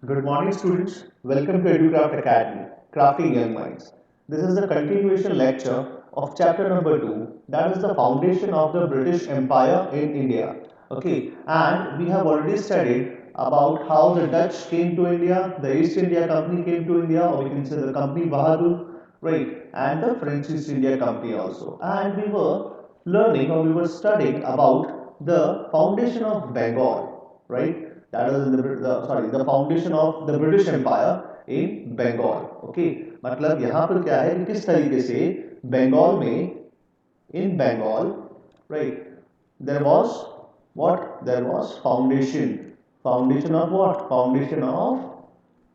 Good morning, students. Welcome to EduCraft Academy, Crafting Young Minds. This is the continuation lecture of chapter number 2, that is the foundation of the British Empire in India. Okay, and we have already studied about how the Dutch came to India, the East India Company came to India, or we can say the Company Bahadur, right, and the French East India Company also. And we were learning or we were studying about the foundation of Bengal, right? That is the foundation of the British Empire in Bengal. Okay, मतलब यहाँ पर क्या है कि किस तरीके से बंगाल में in Bengal, right, there was what? There was foundation. Foundation of what? Foundation of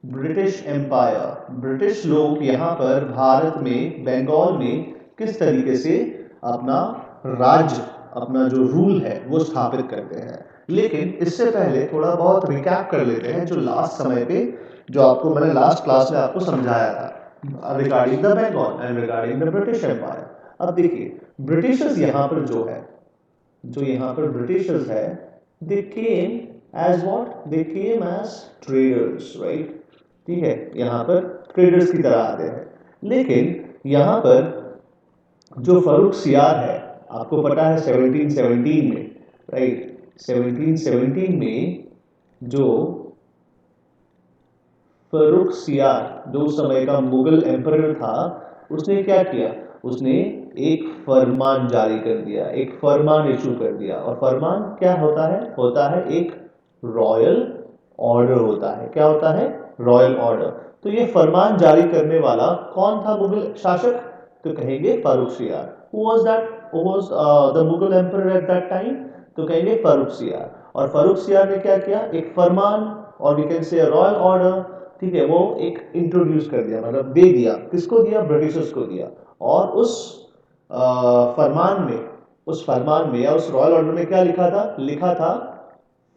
British empire. British लोग यहाँ पर भारत में बंगाल में किस तरीके से अपना राज्य, अपना जो रूल है वो स्थापित करते हैं। लेकिन इससे पहले थोड़ा बहुत रिकैप कर लेते हैं जो लास्ट समय पे जो आपको मैंने लास्ट क्लास में आपको समझाया था regarding the Bengal and regarding the British empire. अब देखिए ब्रिटिशर्स यहाँ पर जो है, जो यहाँ पर ब्रिटिशर्स है, they came as what? They came as traders, right? ठीक है, यहाँ पर ट्रेडर्स की तरह आते हैं। लेकिन यहाँ पर जो फर्रुख सियार है, आपको पता है 1717 में, राइट, 1717 में जो फर्रुख सियार जो उस समय का मुगल एम्परर था, उसने क्या किया? उसने एक फरमान जारी कर दिया, एक फरमान इशू कर दिया। और फरमान क्या होता है? होता है एक रॉयल ऑर्डर होता है। क्या होता है? Royal order. तो ये फरमान जारी करने वाला कौन था मुगल शासक? तो कहेंगे फर्रुख सियार। Who was that? Who was the Mughal emperor at that time? तो कहेंगे फर्रुख सियार। और फर्रुख सियार ने क्या किया? एक फरमान और we can say royal order, ठीक है, वो एक इंट्रोड्यूस कर दिया, मतलब दे दिया। किसको दिया? ब्रिटिशर्स को दिया। और उस फरमान में, उस फरमान में या उस रॉयल ऑर्डर में क्या लिखा था? लिखा था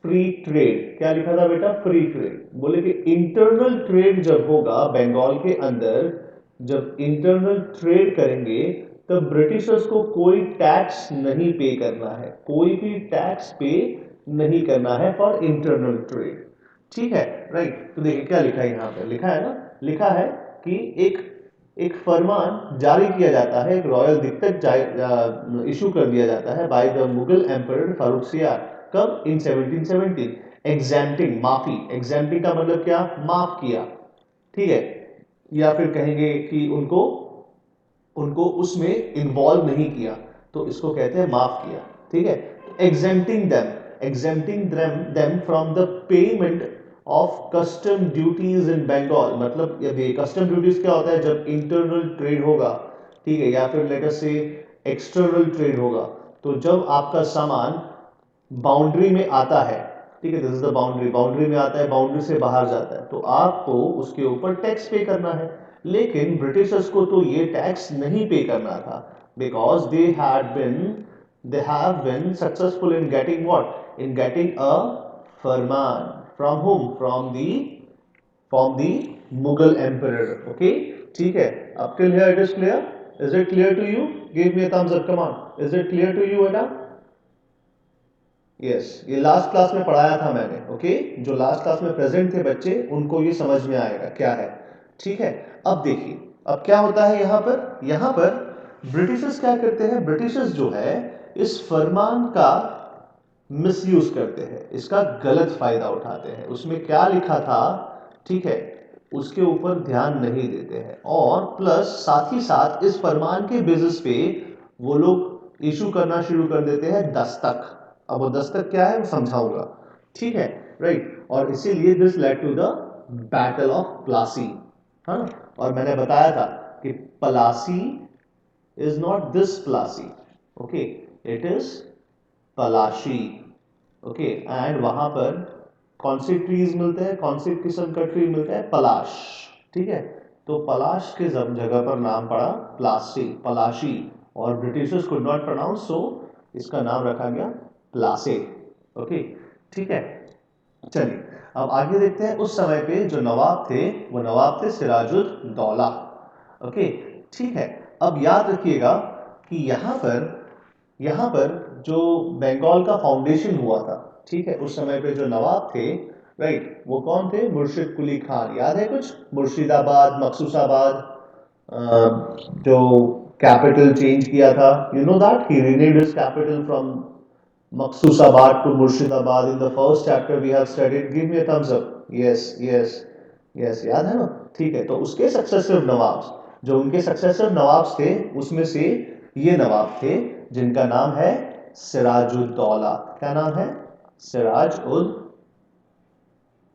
फ्री ट्रेड। क्या लिखा था बेटा? Free trade. बोले कि इंटरनल ट्रेड जब होगा बंगाल के अंदर, जब इंटरनल ट्रेड करेंगे तब ब्रिटिशर्स को कोई टैक्स नहीं पे करना है, कोई भी टैक्स पे नहीं करना है फॉर इंटरनल ट्रेड। ठीक है, राइट। तो देखिए क्या लिखा है यहाँ पे, लिखा है ना, लिखा है कि एक फरमान जारी किया जाता है, एक रॉयल डिक्टेट इशू कर दिया जाता है by the Mughal emperor Farooq सियार। कब? इन 1717। एग्जैम्प्टिंग, माफी। एग्जैम्प्टिंग का मतलब क्या? माफ किया, ठीक है, या फिर कहेंगे कि उनको उनको उसमें इन्वॉल्व नहीं किया, तो इसको कहते हैं माफ किया। ठीक है, exempting them from the payment of custom duties in Bengal. मतलब ये कस्टम ड्यूटीज क्या होता है? जब इंटरनल ट्रेड होगा, ठीक है, या फिर लेट अस से एक्सटर्नल ट्रेड होगा, तो जब आपका सामान बाउंड्री में आता है, ठीक है, this is the boundary, boundary में आता है, बाउंड्री से बाहर जाता है, तो आपको उसके ऊपर टैक्स पे करना है। लेकिन ब्रिटिशर्स को तो ये टैक्स नहीं पे करना था, because they have been successful in getting what? In getting a फरमान from whom? From the Mughal emperor. Okay, ठीक है, अब till here it is clear? Is it clear to you? Give me a thumbs up, come on. Is it clear to you बेटा? Yes, ये last class में पढ़ाया था मैंने। Okay, जो लास्ट क्लास में प्रेजेंट थे बच्चे, उनको ये समझ में आएगा क्या है। ठीक है, अब देखिए अब क्या होता है यहाँ पर। यहाँ पर ब्रिटिशर्स क्या करते हैं? ब्रिटिशर्स जो है इस फरमान का मिसयूज करते हैं, इसका गलत फायदा उठाते हैं। उसमें क्या लिखा था, ठीक है, उसके ऊपर ध्यान नहीं देते हैं। और प्लस साथ ही साथ इस फरमान के बेसिस पे वो लोग इशू करना शुरू कर देते हैं दस्तक। अब वो दस्तक क्या है वो समझाऊंगा, ठीक है, राइट। और इसीलिए this led to the battle of Plassey, है ना। और मैंने बताया था कि Plassey is not this Plassey, okay, it is Palashi. Okay, and वहां पर कौन से ट्रीज मिलते हैं? कौन से किस्म का ट्री मिलता है? पलाश। ठीक है, तो पलाश के जगह पर नाम पड़ा प्लासी, पलाशी। और ब्रिटिशर्स कुड नॉट प्रोनाउंस, सो इसका नाम रखा गया प्लासे। ओके, ठीक है, चलिए अब आगे देखते हैं। उस समय पे जो नवाब थे वो नवाब थे सिराजुल दौला। ओके, ठीक है, अब याद रखिएगा कि यहाँ पर जो बंगाल का फाउंडेशन हुआ था, ठीक है, उस समय पे जो नवाब थे राइट, वो कौन थे? मुर्शिद कुली खान, याद है कुछ? मुर्शिदाबाद, मखसूसाबाद, जो कैपिटल चेंज किया था, you know that he renamed his capital from Makhsusabad to Murshidabad in the first chapter we have studied. Give me a thumbs up. Yes yes yes, याद है ना? ठीक है, तो उसके सक्सेसिव नवाब, जो उनके सक्सेसिव नवाब थे, उसमें से ये नवाब थे जिनका नाम है सिराजुद्दौला। क्या नाम है? सिराज उद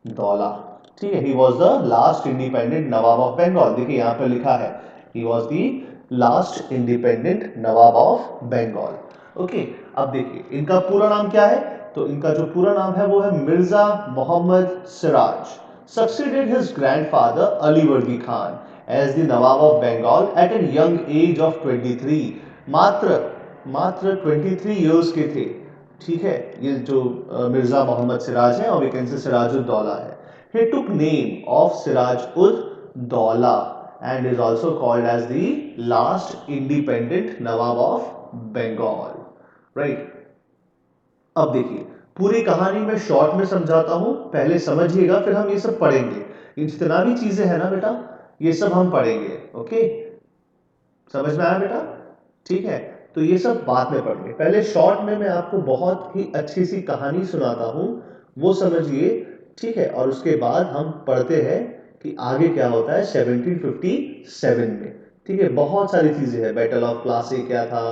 दौला। ठीक है, he was the last independent Nawab of Bengal. देखिए यहाँ पर लिखा है he was the last independent Nawab of Bengal. Okay, अब देखिए इनका पूरा नाम क्या है? तो इनका जो पूरा नाम है वो है Mirza Mohammad Siraj. Succeeded his grandfather Alivardi Khan as the Nawab of Bengal at an young age of 23। मात्र मात्र 23 ईयर्स के थे। ठीक है, ये जो मिर्जा मोहम्मद सिराज है और वैकेंसी सिराजुद्दौला है। he took name of Siraj ud Dौला and is also called as the last independent Nawab of Bengal. Right? अब देखिए पूरी कहानी मैं शॉर्ट में समझाता हूं, पहले समझिएगा फिर हम ये सब पढ़ेंगे। ये जितना भी चीजें हैं ना बेटा, ये सब हम पढ़ेंगे। ओके, समझ में आया बेटा? ठीक है, तो ये सब बाद में पढ़ेंगे, पहले शॉर्ट में मैं आपको बहुत ही अच्छी सी कहानी सुनाता हूं, वो समझिए। ठीक है, और उसके बाद हम पढ़ते हैं कि आगे क्या होता है 1757 में। ठीक है, बहुत सारी चीजें हैं, बैटल ऑफ प्लासी क्या था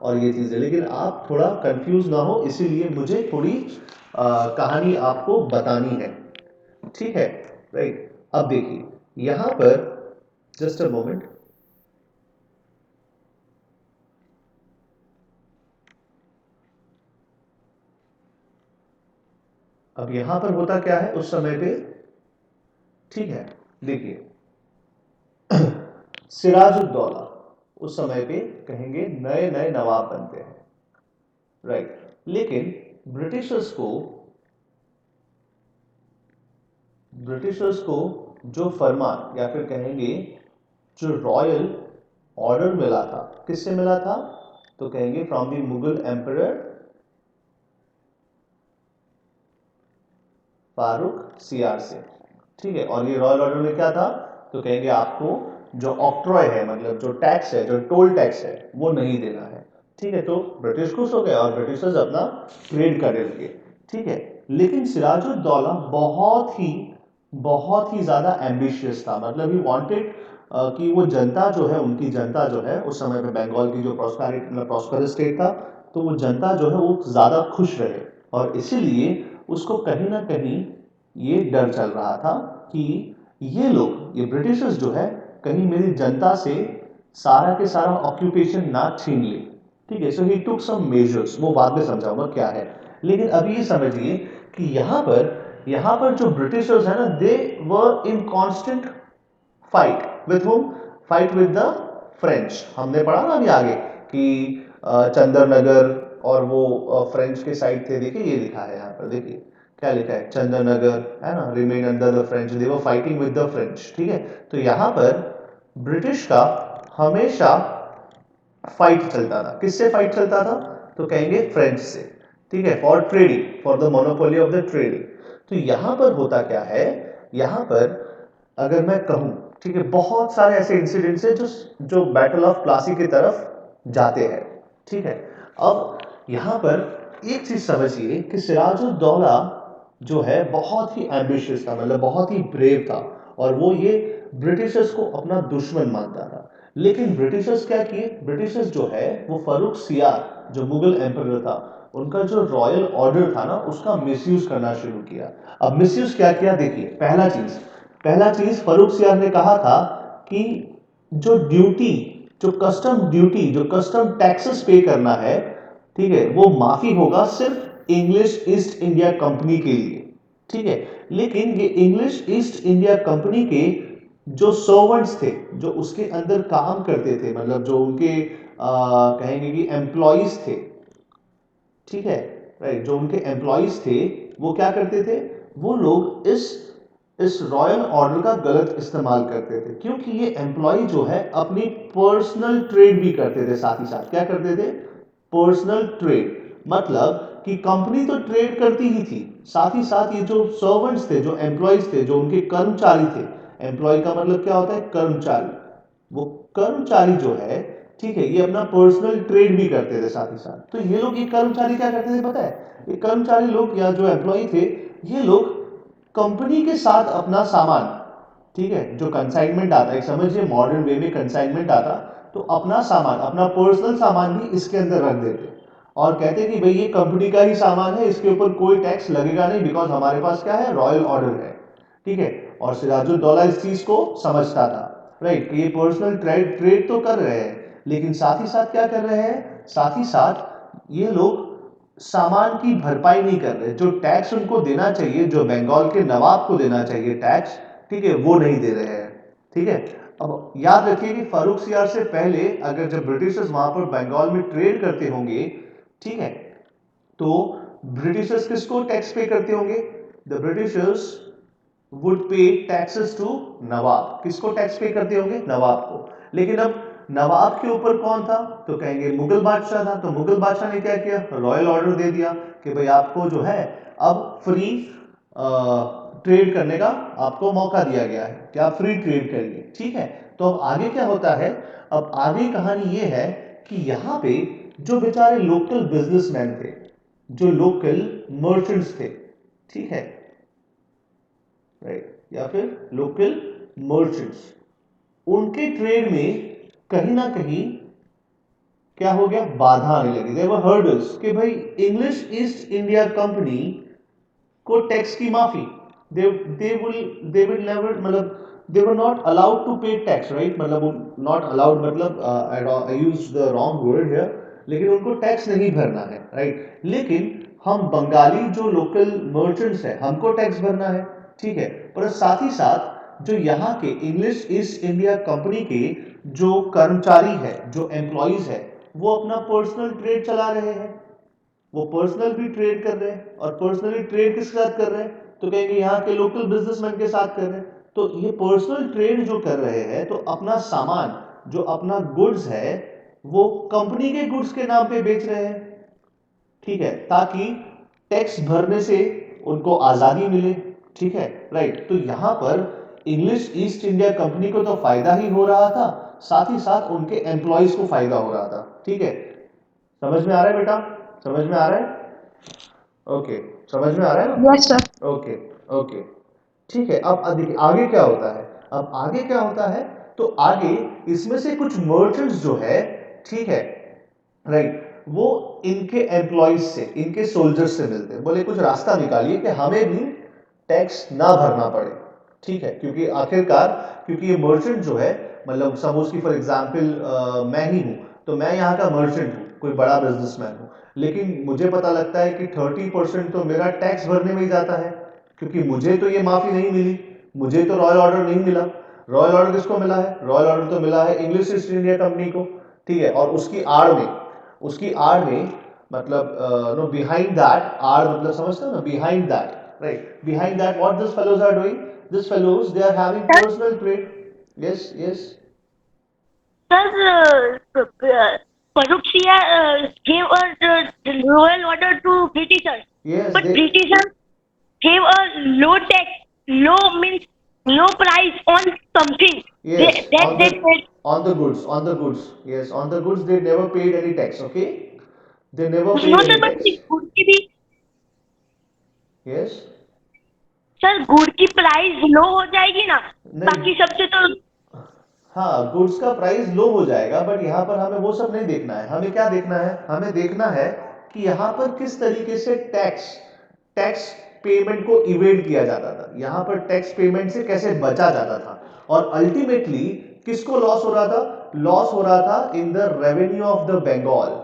और ये चीजें, लेकिन आप थोड़ा कंफ्यूज ना हो इसीलिए मुझे थोड़ी कहानी आपको बतानी है। ठीक है, राइट। अब देखिए यहां पर जस्ट अ मोमेंट। अब यहां पर होता क्या है उस समय पे? ठीक है, देखिए सिराजुद्दौला उस समय पे कहेंगे नए नए नवाब बनते हैं, राइट। लेकिन ब्रिटिशर्स को ब्रिटिशर्स को जो फरमान या फिर कहेंगे जो रॉयल ऑर्डर मिला था, किससे मिला था? तो कहेंगे from the Mughal emperor Farooq सियार से। ठीक है, और ये रॉयल ऑर्डर में क्या था? तो कहेंगे आपको जो ऑक्ट्रॉय है, मतलब जो टैक्स है, जो टोल टैक्स है, वो नहीं देना है। ठीक है, तो ब्रिटिश खुश हो गए और ब्रिटिशर्स अपना ट्रेड करने लगे। ठीक है, लेकिन सिराजुद्दौला बहुत ही ज्यादा एम्बिशियस था, मतलब ही वांटेड कि वो जनता जो है, उनकी जनता जो है उस समय पे बंगाल की जो प्रॉस्पेरस स्टेट था, तो वो जनता जो है वो ज्यादा खुश रहे, और इसीलिए उसको कहीं ना कहीं ये डर चल रहा था कि ये लोग, ये ब्रिटिशर्स जो है, कहीं मेरी जनता से सारा के सारा ऑक्यूपेशन ना छीन ले। ठीक है, सो ही टुक सम मेजर्स, वो बाद में समझाऊंगा क्या है। लेकिन अभी ये समझिए कि यहाँ पर जो ब्रिटिशर्स है ना, they were in constant fight with whom, fight with the French. हमने पढ़ा ना अभी आगे कि चंद्रनगर और वो फ्रेंच के साइड थे। देखिए ये लिखा है यहाँ पर, देखिए क्या लिखा है, चंद्रनगर है ना, remain under the French, they were fighting with the French. ठीक है, तो यहाँ पर ब्रिटिश का हमेशा फाइट चलता था, किससे फाइट चलता था? तो कहेंगे फ्रेंच से। ठीक है, for trading, for the monopoly of the trading. तो यहां पर होता क्या है, यहां पर अगर मैं कहूं, ठीक है, बहुत सारे ऐसे इंसिडेंट्स हैं जो जो बैटल ऑफ प्लासी की तरफ जाते हैं। ठीक है, अब यहां पर एक चीज समझिए कि सिराजुद्दौला जो है बहुत ही एम्बिशियस था, मतलब बहुत ही ब्रेव था, और वो ये ब्रिटिशर्स को अपना दुश्मन मानता था। लेकिन ब्रिटिशर्स क्या किए, ब्रिटिशर्स जो है वो फरूक सियार जो मुगल एम्परर था, उनका जो रॉयल ऑर्डर था ना, उसका मिसयूज करना शुरू किया। अब मिसयूज क्या किया, देखिए पहला चीज फरूक सियार ने कहा था कि जो ड्यूटी, जो कस्टम टैक्सेस पे करना है, ठीक है, वो माफी होगा सिर्फ इंग्लिश ईस्ट इंडिया कंपनी के लिए। ठीक है, लेकिन ये इंग्लिश ईस्ट इंडिया कंपनी के जो सर्वेंट्स थे, जो उसके अंदर काम करते थे, मतलब जो उनके कहेंगे कि एम्प्लॉइज थे। ठीक है, राइट, जो उनके एम्प्लॉइज थे वो क्या करते थे, वो लोग इस रॉयल ऑर्डर का गलत इस्तेमाल करते थे, क्योंकि ये एम्प्लॉय जो है अपनी पर्सनल ट्रेड भी करते थे, साथ ही साथ क्या करते थे, पर्सनल ट्रेड। मतलब कि कंपनी तो ट्रेड करती ही थी, साथ ही साथ ये जो सर्वेंट्स थे, जो एम्प्लॉयज थे, जो उनके कर्मचारी थे, एम्प्लॉय का मतलब क्या होता है, कर्मचारी, वो कर्मचारी जो है, ठीक है, ये अपना पर्सनल ट्रेड भी करते थे साथ ही साथ। तो ये लोग, ये कर्मचारी क्या करते थे पता है, ये कर्मचारी लोग या जो एम्प्लॉय थे, ये लोग कंपनी के साथ अपना सामान, ठीक है, जो कंसाइनमेंट आता है, समझिए मॉडर्न वे में कंसाइनमेंट आता, तो अपना सामान, अपना पर्सनल सामान भी इसके अंदर रख देते और कहते कि भाई ये कंपनी का ही सामान है, इसके ऊपर कोई टैक्स लगेगा नहीं, बिकॉज हमारे पास क्या है, रॉयल ऑर्डर है, ठीक है। और सिराजुद्दौला इस चीज को समझता था, राइट, कि ये पर्सनल ट्रेड ट्रेड तो कर रहे हैं, लेकिन साथ ही साथ क्या कर रहे हैं, साथ ही साथ ये लोग सामान की भरपाई नहीं कर रहे, जो टैक्स उनको देना चाहिए, जो बंगाल के नवाब को देना चाहिए टैक्स, ठीक है, वो नहीं दे रहे हैं, ठीक है। अब याद रखिए कि फारूक सियार से पहले अगर जब ब्रिटिशर्स वहां पर बंगाल में ट्रेड करते होंगे, ठीक है, तो ब्रिटिशर्स किसको टैक्स पे करते होंगे, द ब्रिटिशर्स वुड पे टैक्सेस टू नवाब, किसको टैक्स पे करते होंगे, नवाब को। लेकिन अब नवाब के ऊपर कौन था, तो कहेंगे मुगल बादशाह था, तो मुगल बादशाह ने क्या किया, रॉयल ऑर्डर दे दिया कि भाई आपको जो है अब फ्री ट्रेड करने का आपको मौका दिया गया है कि आप फ्री ट्रेड करिए, ठीक है। तो अब आगे क्या होता है, अब आगे कहानी ये है कि यहां पे जो बेचारे लोकल बिजनेसमैन थे, जो लोकल मर्चेंट्स थे, ठीक है, राइट, या फिर लोकल मर्चेंट्स, उनके ट्रेड में कहीं ना कहीं क्या हो गया, बाधा आने लगी, देयर वर हर्डल्स कि भाई इंग्लिश ईस्ट इंडिया कंपनी को टैक्स की माफी, दे विल नेवर, मतलब they were not allowed to pay tax, right, मतलब नॉट अलाउड, मतलब I use the wrong word here, लेकिन उनको टैक्स नहीं भरना है, राइट, लेकिन हम बंगाली जो लोकल मर्चेंट्स हैं हमको टैक्स भरना है, ठीक है। पर साथ ही साथ जो यहाँ के इंग्लिश ईस्ट इंडिया कंपनी के जो कर्मचारी है, जो एम्प्लॉइज है, वो अपना पर्सनल ट्रेड चला रहे हैं, वो पर्सनल भी ट्रेड कर रहे हैं, और पर्सनली ट्रेड किसके साथ कर रहे हैं, तो कहेंगे यहाँ के लोकल बिजनेसमैन के साथ कर रहे हैं। तो ये पर्सनल ट्रेड जो कर रहे हैं, तो अपना सामान, जो अपना गुड्स है, वो कंपनी के गुड्स के नाम पे बेच रहे हैं, ठीक है, ताकि टैक्स भरने से उनको आजादी मिले, ठीक है, राइट। तो यहां पर इंग्लिश ईस्ट इंडिया कंपनी को तो फायदा ही हो रहा था, साथ ही साथ उनके एम्प्लॉयज को फायदा हो रहा था, ठीक है। समझ में आ रहा है बेटा, समझ में आ रहा है, ओके, समझ में आ रहा है ना, यस सर। ओके, ओके, ठीक है। अब देखिए आगे क्या होता है, अब आगे क्या होता है, तो आगे इसमें से कुछ मर्चेंट्स जो है, ठीक है, राइट, वो इनके एम्प्लॉयज से, इनके सोल्जर्स से मिलते हैं, बोले कुछ रास्ता निकालिए कि हमें भी टैक्स ना भरना पड़े, ठीक है, क्योंकि आखिरकार, क्योंकि ये मर्चेंट जो है, मतलब सपोज की फॉर एग्जांपल मैं ही हूं, तो मैं यहाँ का मर्चेंट हूँ, कोई बड़ा बिजनेसमैन हूँ, लेकिन मुझे पता लगता है कि 30% तो मेरा टैक्स भरने में ही जाता है, क्योंकि मुझे तो ये माफी नहीं मिली, मुझे तो रॉयल ऑर्डर नहीं मिला। रॉयल ऑर्डर किसको मिला है, रॉयल ऑर्डर तो मिला है इंग्लिश ईस्ट इंडिया कंपनी को, ठीक है। और उसकी आड़ में मतलब नो बिहाइंड दैट, आड़ मतलब समझते हो ना, behind that, right, behind that what this fellows are doing, this fellows they are having sir personal trade, yes yes, sir Perukshia gave a royal order to Britishers, yes but they, Britishers gave a low tax, low means low price on something. They, yes, that they said on the goods, on the goods, yes, on the goods they never paid any tax, okay, they never no paid sir, any but tax, गुड़ की भी yes, sir गुड़ की price लो हो जाएगी ना, नहीं, बाकी सबसे तो। हाँ, गुड्स का प्राइस लो हो जाएगा, बट यहाँ पर हमें वो सब नहीं देखना है, हमें क्या देखना है, हमें देखना है कि यहाँ पर किस तरीके से टैक्स टैक्स पेमेंट को इवेड किया जाता था, यहाँ पर टैक्स पेमेंट से कैसे बचा जाता था, और अल्टीमेटली किसको लॉस हो रहा था, लॉस हो रहा था in the revenue of the Bengal,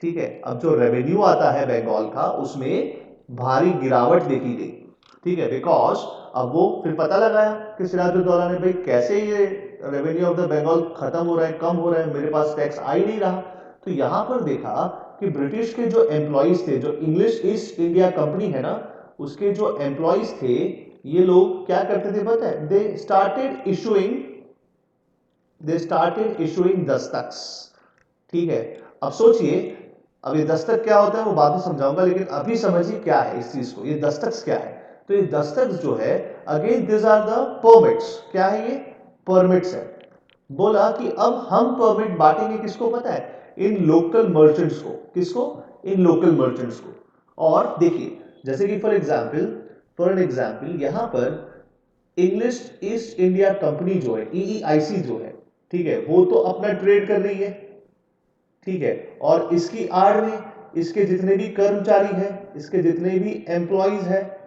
ठीक है। अब जो रेवेन्यू आता है बंगाल का, उसमें भारी गिरावट देखी गई, ठीक है, बिकॉज अब वो फिर पता लगाया कि सिराजुद्दौला ने, भाई कैसे ये रेवेन्यू ऑफ द बंगाल खत्म हो रहा है, कम हो रहा है, मेरे पास टैक्स आ ही नहीं रहा। तो यहां पर देखा कि ब्रिटिश के जो एम्प्लॉयज थे, जो इंग्लिश ईस्ट इंडिया कंपनी है ना, उसके जो एम्प्लॉयज थे, ये लोग क्या करते थे पता है, दे स्टार्टेड इशूइंग दस्तख्त, ठीक है। अब सोचिए अब ये दस्तक क्या होता है वो बाद में समझाऊंगा, लेकिन अभी समझिए क्या है इस चीज को, ये दस्तक क्या है। तो ये दस्तक जो है, again this are the permits. क्या है ये? परमिट्स है। बोला कि अब हम परमिट बांटेंगे किसको पता है? इन लोकल मर्चेंट्स को। किसको? इन लोकल मर्चेंट्स को। और देखिए, जैसे कि फॉर एन एग्जाम्पल यहां पर इंग्लिश ईस्ट इंडिया कंपनी जो है, ईईआईसी जो है, ठीक है, वो तो अपना ट्रेड कर रही है, ठीक है, और इसकी आड़ में इसके जितने भी कर्मचारी हैं, इसके जितने भी एम्प्लॉइज हैं,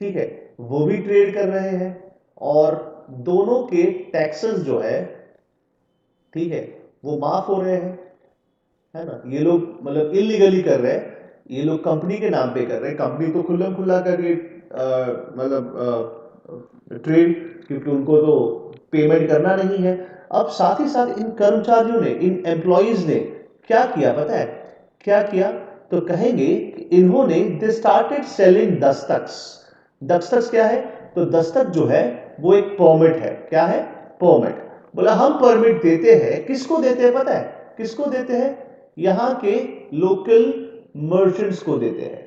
ठीक है, वो भी ट्रेड कर रहे हैं, और दोनों के टैक्सेस जो है, ठीक है, वो माफ हो रहे हैं, है ना। ये लोग मतलब इलीगली कर रहे हैं, ये लोग कंपनी के नाम पे कर रहे हैं, कंपनी तो खुल्लम खुल्ला कर रही मतलब ट्रेड, क्योंकि उनको तो पेमेंट करना नहीं है। अब साथ ही साथ इन कर्मचारियों ने, इन एम्प्लॉइज ने क्या किया पता है? क्या किया? तो कहेंगे कि इन्होंने दे स्टार्टेड सेलिंग दस्तक्स। दस्तक क्या है? तो दस्तक जो है वो एक परमिट है। क्या है? परमिट। बोला हम परमिट देते हैं, किसको देते हैं पता है? किसको देते हैं? यहां के लोकल मर्चेंट्स को देते हैं।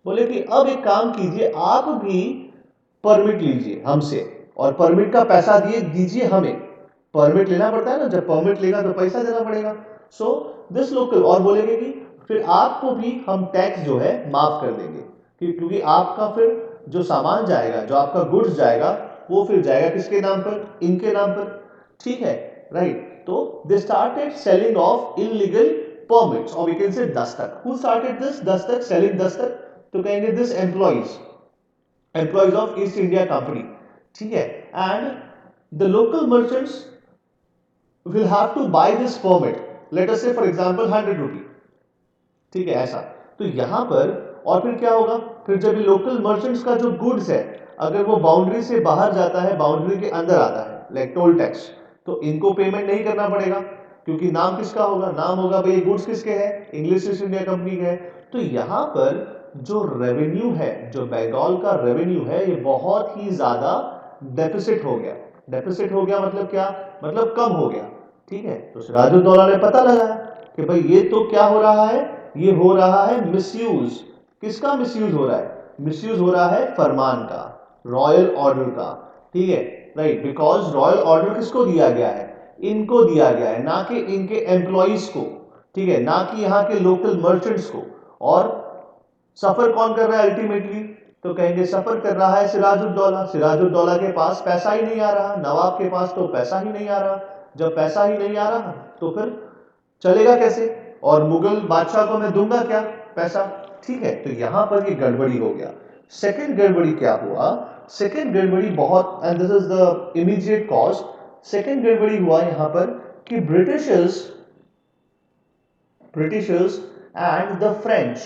बोले कि अब एक काम कीजिए, आप भी परमिट लीजिए हमसे, और परमिट का पैसा दीजिए हमें। परमिट लेना पड़ता है ना, जब परमिट लेगा तो पैसा देना पड़ेगा। सो दिस लोकल, और बोलेंगे कि फिर आपको भी हम टैक्स जो है माफ कर देंगे, क्योंकि आपका फिर जो सामान जाएगा, जो आपका गुड्स जाएगा, वो फिर जाएगा किसके नाम पर? इनके नाम पर, ठीक है, राइट। तो they started selling of illegal permits, और वी कैन से Dastak. Who started this? Dastak, selling Dastak. तो कहेंगे this employees of east India company, ठीक है। And the local merchants will have to buy this permit, let us say for example 100 रुपी, ठीक है, ऐसा। तो यहां पर और फिर क्या होगा? फिर जब लोकल मर्चेंट्स का जो गुड्स है, अगर वो बाउंड्री से बाहर जाता है, बाउंड्री के अंदर आता है, लाइक टोल टैक्स, तो इनको पेमेंट नहीं करना पड़ेगा, क्योंकि नाम किसका होगा? नाम होगा भाई गुड्स किसके हैं? इंग्लिश ईस्ट इंडिया कंपनी के है। तो यहां पर जो रेवेन्यू है, जो बंगाल का रेवेन्यू है, ये बहुत ही ज्यादा डेफिसिट हो गया। डेफिसिट हो गया मतलब क्या? मतलब कम हो गया, ठीक है। तो सिराजुद्दौला ने पता लगाया कि भाई ये तो क्या हो रहा है? ये हो रहा है मिसयूज। किसका मिसयूज हो रहा है? मिसयूज हो रहा है फरमान का, रॉयल ऑर्डर का, ठीक है, राइट। बिकॉज रॉयल ऑर्डर किसको दिया गया है? इनको दिया गया है, ना कि इनके एम्प्लॉइज को, ठीक है, ना कि यहाँ के लोकल मर्चेंट्स को। और सफर कौन कर रहा है अल्टीमेटली? तो कहेंगे सफर कर रहा है सिराजुद्दौला। सिराजुद्दौला के पास पैसा ही नहीं आ रहा, नवाब के पास तो पैसा ही नहीं आ रहा। जब पैसा ही नहीं आ रहा तो फिर चलेगा कैसे? और मुगल बादशाह को मैं दूंगा क्या पैसा? ठीक है, तो यहां पर ये गड़बड़ी हो गया। सेकंड गड़बड़ी क्या हुआ? सेकंड गड़बड़ी बहुत, and this is the immediate cause. Second गड़बड़ी हुआ यहां पर कि Britishers and the French,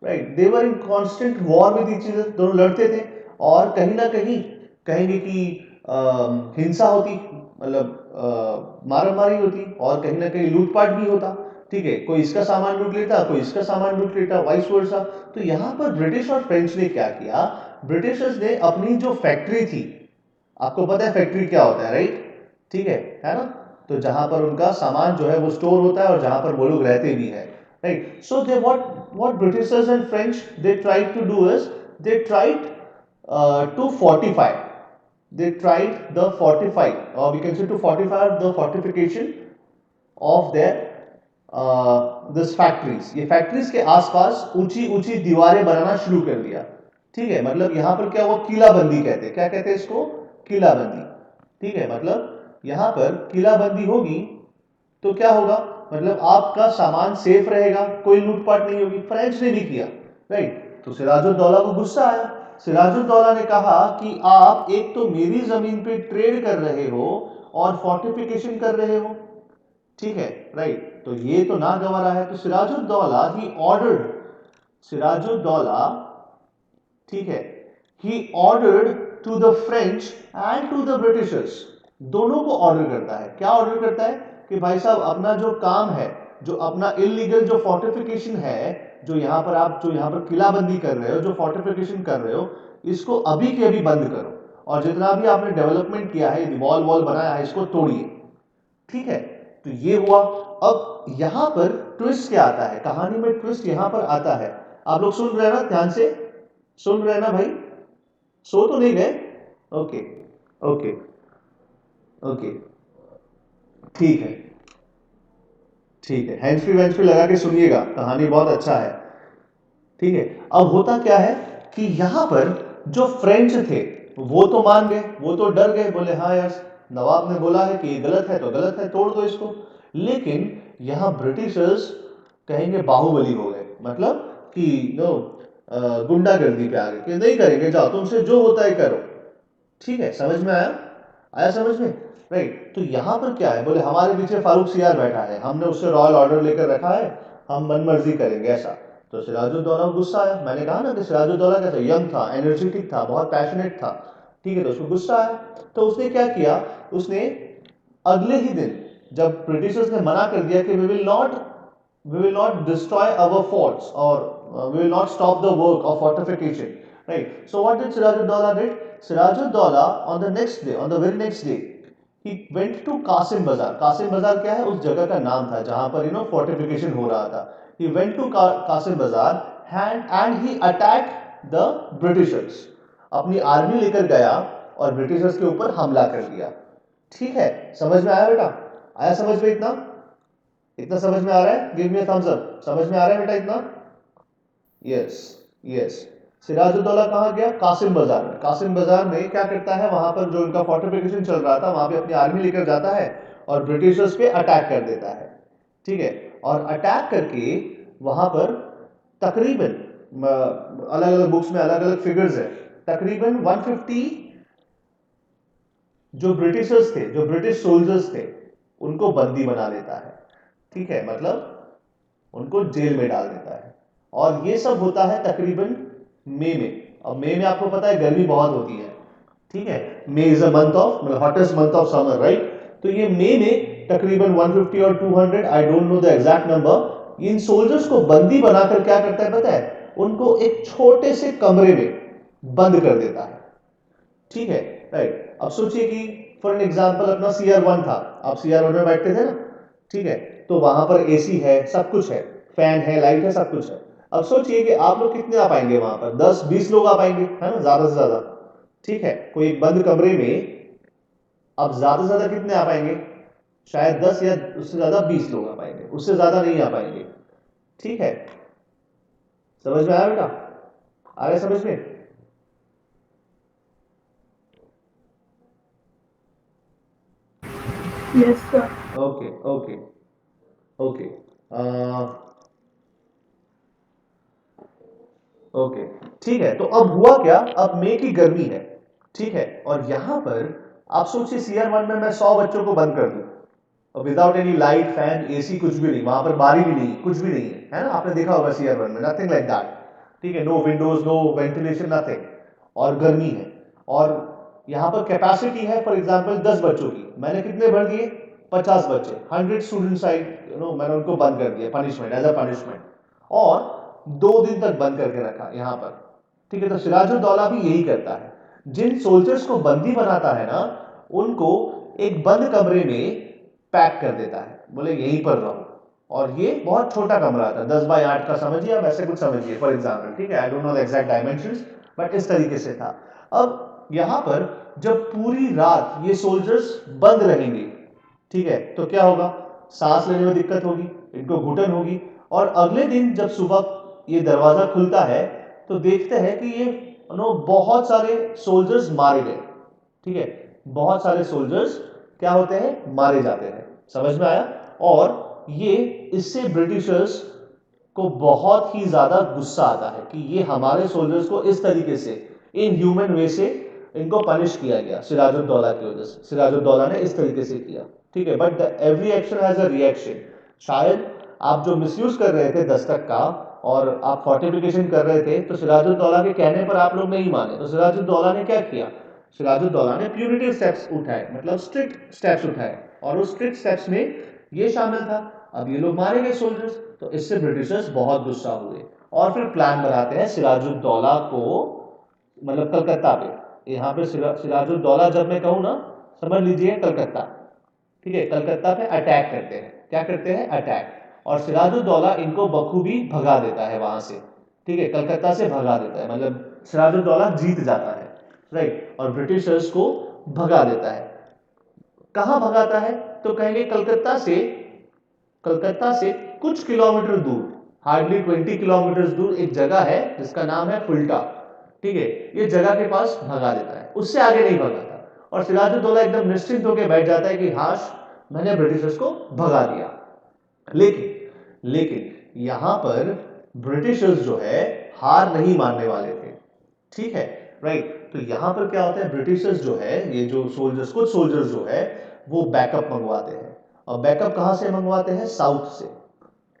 right, they were in constant war with each other. दोनों लड़ते थे, और कहीं ना कहीं कहेंगे कि हिंसा होती, मतलब मारामारी होती, और कहीं ना कहीं लूटपाट भी होता, ठीक है। कोई इसका सामान लूट लेता, कोई इसका सामान लूट लेता, वाइस वर्सा। तो यहां पर ब्रिटिश और फ्रेंच ने क्या किया? ब्रिटिशर्स ने अपनी जो फैक्ट्री थी, आपको पता है फैक्ट्री क्या होता है, राइट, ठीक है ना। तो जहां पर उनका सामान जो है वो स्टोर होता है, और जहां पर वो लोग रहते भी है, right. So they what Britishers and French they tried to do is they tried to fortify. They tried the fortify, or we can say to fortify the fortification of their this factories. ये factories के आसपास ऊंची ऊंची दीवारें बनाना शुरू कर दिया, ठीक है। मतलब यहां पर क्या हुआ? किलाबंदी कहते हैं। क्या कहते हैं इसको? किलाबंदी, ठीक है। मतलब यहां पर किलाबंदी होगी तो क्या होगा? मतलब आपका सामान सेफ रहेगा, कोई लूटपाट नहीं होगी। फ्रेंच ने भी किया, राइट। तो सिराजुद्दौला को गुस्सा आया। सिराजुद्दौला ने कहा कि आप एक तो मेरी जमीन पे ट्रेड कर रहे हो और फोर्टिफिकेशन कर रहे हो, ठीक है, राइट। तो ये तो ना गंवारा है। तो सिराजुद्दौला, ठीक है, he ordered to the French and to the Britishers, दोनों को ऑर्डर करता है। क्या ऑर्डर करता है? कि भाई साहब अपना जो काम है, जो अपना इलीगल जो फोर्टिफिकेशन है, जो यहां पर किलाबंदी कर रहे हो, जो फोर्टिफिकेशन कर रहे हो, इसको अभी के अभी बंद करो, और जितना भी आपने डेवलपमेंट किया है, वॉल बनाया है, इसको तोड़िए, ठीक है। तो ये हुआ। अब यहां पर ट्विस्ट क्या आता है, कहानी में ट्विस्ट यहां पर आता है। आप लोग सुन रहे हैं ना, ध्यान से सुन रहे हैं ना भाई, सो तो नहीं गए? ओके ओके ओके, ठीक है ठीक है, हैंड फ्री वेंड फ्री लगा के सुनिएगा, कहानी बहुत अच्छा है। ठीक है, अब होता क्या है कि यहां पर जो फ्रेंच थे वो तो मान गए, वो तो डर गए, बोले हाँ यार नवाब ने बोला है कि ये गलत है तो गलत है, तोड़ दो इसको। लेकिन यहां ब्रिटिशर्स कहेंगे बाहुबली हो गए, मतलब कि नो गुंडागर्दी पे आ गए कि नहीं करेंगे, जाओ तुमसे जो होता है करो। ठीक है, समझ में आया? आया समझ में? राइट, तो यहां पर क्या है, बोले हमारे पीछे फारूक सियार बैठा है, हमने उससे रॉयल ऑर्डर लेकर रखा है, हम मन मर्जी करेंगे ऐसा। तो सिराजुद्दौला को गुस्सा आया, मैंने कहा ना कि सिराजुद्दौला कैसा यंग था, एनर्जेटिक था, बहुत पैशनेट था। ठीक है, तो उसको गुस्सा आया, तो उसने क्या किया, उसने अगले ही दिन जब ब्रिटिशर्स ने मना कर दिया कि we will not destroy our forts, or we will not stop the work of fortification, right? So what did Sirajuddaulah did? Sirajuddaulah on the next day, on the very next day, he went to Qasim Bazar. Qasim Bazar क्या है, उस जगह का नाम था जहां पर fortification हो रहा था। He went to Qasim Bazar and he attacked the Britishers. अपनी आर्मी लेकर गया और ब्रिटिशर्स के ऊपर हमला कर दिया। ठीक है, समझ में आया बेटा? आया समझ में? इतना इतना समझ में आ रहा है? Give me a thumbs up, समझ में आ रहा है बेटा इतना? Yes yes. सिराजुद्दौला कहाँ गया? कासिम बाजार में। कासिम बाजार में क्या करता है, वहां पर जो इनका फोर्टिफिकेशन चल रहा था वहां पे अपनी आर्मी लेकर जाता है और ब्रिटिशर्स पे अटैक कर देता है। ठीक है, और अटैक करके वहां पर तकरीबन अलग अलग बुक्स में अलग अलग फिगर्स है, तकरीबन 150 जो ब्रिटिशर्स थे, जो ब्रिटिश सोल्जर्स थे, उनको बंदी बना लेता है। ठीक है, मतलब उनको जेल में डाल देता है। और ये सब होता है तकरीबन मई में। अब मई में आपको पता है गर्मी बहुत होती है। ठीक है, May is a month of, मतलब hottest month of summer, right? तो ये मई में तकरीबन 150 और 200, I don't know the exact number, इन सोल्जर्स को बंदी बनाकर क्या करता है पता है, उनको एक छोटे से कमरे में बंद कर देता है। ठीक है, राइट? अब सोचिए कि फॉर एन एग्जांपल अपना CR1 था, आप CR1 में बैठते थे ना, ठीक है, तो वहां पर AC है, सब कुछ है, फैन है, लाइट है, सब कुछ है। अब सोचिए कि आप लोग कितने आ पाएंगे वहां पर, 10-20 लोग आ पाएंगे, है ना, ज्यादा से ज्यादा। ठीक है, कोई एक बंद कमरे में अब ज्यादा से ज्यादा कितने आ पाएंगे? शायद 10 या उससे ज्यादा 20 लोग आ पाएंगे, उससे ज्यादा नहीं आ पाएंगे। ठीक है, समझ में आया बेटा? आ रहा है समझ में? Yes, sir. Okay okay okay okay, ठीक है, तो अब हुआ क्या, अब मई की गर्मी है, ठीक है, और यहां पर आप सोचिए CR1 में मैं 100 बच्चों को बंद कर दूं और without any light, fan, AC, कुछ भी नहीं, वहां पर बारी भी नहीं, कुछ भी नहीं है ना? आपने देखा होगा CR1 में, नथिंग लाइक दैट। ठीक है, no windows, no ventilation, nothing, और गर्मी है, और यहां पर कैपेसिटी है फॉर एग्जांपल 10 बच्चों की, मैंने कितने भर दिए? 50 बच्चे, 100 स्टूडेंट्स आई, मैंने उनको बंद कर दिया, पनिशमेंट, एज अ पनिशमेंट, और 2 दिन तक बंद करके रखा यहां पर। ठीक है, तो सिराजुद्दौला भी यही करता है, जिन सोल्जर्स को बंदी बनाता है ना, उनको एक बंद कमरे में पैक कर देता है, बोले यहीं पर रहो। और ये बहुत छोटा कमरा था, 10 बाय 8 का, समझिए आप ऐसे कुछ समझिए फॉर एग्जाम्पल। ठीक है, आई don't know the exact dimensions, but इस तरीके से था। अब यहां पर जब पूरी रात ये सोल्जर्स बंद रहेंगे, ठीक है, तो क्या होगा, सांस लेने में दिक्कत होगी, इनको घुटन होगी, और अगले दिन जब सुबह ये दरवाजा खुलता है तो देखते हैं कि ये बहुत सारे सोल्जर्स मारे गए। ठीक है, बहुत सारे सोल्जर्स क्या होते हैं, मारे जाते हैं। समझ में आया? और ये इससे ब्रिटिशर्स को बहुत ही ज्यादा गुस्सा आता है कि ये हमारे सोल्जर्स को इस तरीके से, इन ह्यूमन वे से इनको पनिश किया गया सिराजुद्दौला की वजह से, सिराजुद्दौला ने इस तरीके से किया। ठीक है, but every action has a reaction. शायद आप जो मिसयूज कर रहे थे दस्तक का और आप फोर्टिफिकेशन कर रहे थे, तो सिराजुद्दौला के कहने पर आप लोग नहीं माने, तो सिराजुद्दौला ने क्या किया, सिराजुद्दौला ने प्यूनिटिव स्टेप्स उठाए, मतलब स्ट्रिक्ट स्टेप्स उठाए, और उस स्ट्रिक्ट स्टेप्स में ये शामिल था, अब ये लोग मारे गए सोल्जर्स, तो इससे ब्रिटिशर्स बहुत गुस्सा हुए और फिर प्लान बनाते हैं सिराजुद्दौला को, मतलब कलकत्ता पे, यहाँ पे सिराजुद्दौला जब मैं कहूँ ना, समझ लीजिए कलकत्ता। ठीक है, कलकत्ता पे अटैक करते हैं, क्या करते हैं, अटैक। और सिराजुद्दौला इनको बखूबी भगा देता है वहां से, ठीक है, कलकत्ता से भगा देता है, मतलब सिराजुद्दौला जीत जाता है, राइट, और ब्रिटिशर्स को भगा देता है। कहां भगाता है? तो कहेंगे कलकत्ता से कुछ किलोमीटर दूर, हार्डली 20 किलोमीटर दूर एक जगह है जिसका नाम है फुल्टा, ठीक है, ये जगह के पास भगा देता है, उससे आगे नहीं भगाता। और सिराजुद्दौला एकदम निश्चिंत होकर बैठ जाता है कि हाश, मैंने ब्रिटिशर्स को भगा दिया। लेकिन यहां पर ब्रिटिशर्स जो है हार नहीं मानने वाले थे, ठीक है, राइट। तो यहां पर क्या होता है, ब्रिटिशर्स जो है, ये जो सोल्जर्स, कुछ सोल्जर्स जो है वो बैकअप मंगवाते हैं। और बैकअप कहां से मंगवाते हैं? साउथ से।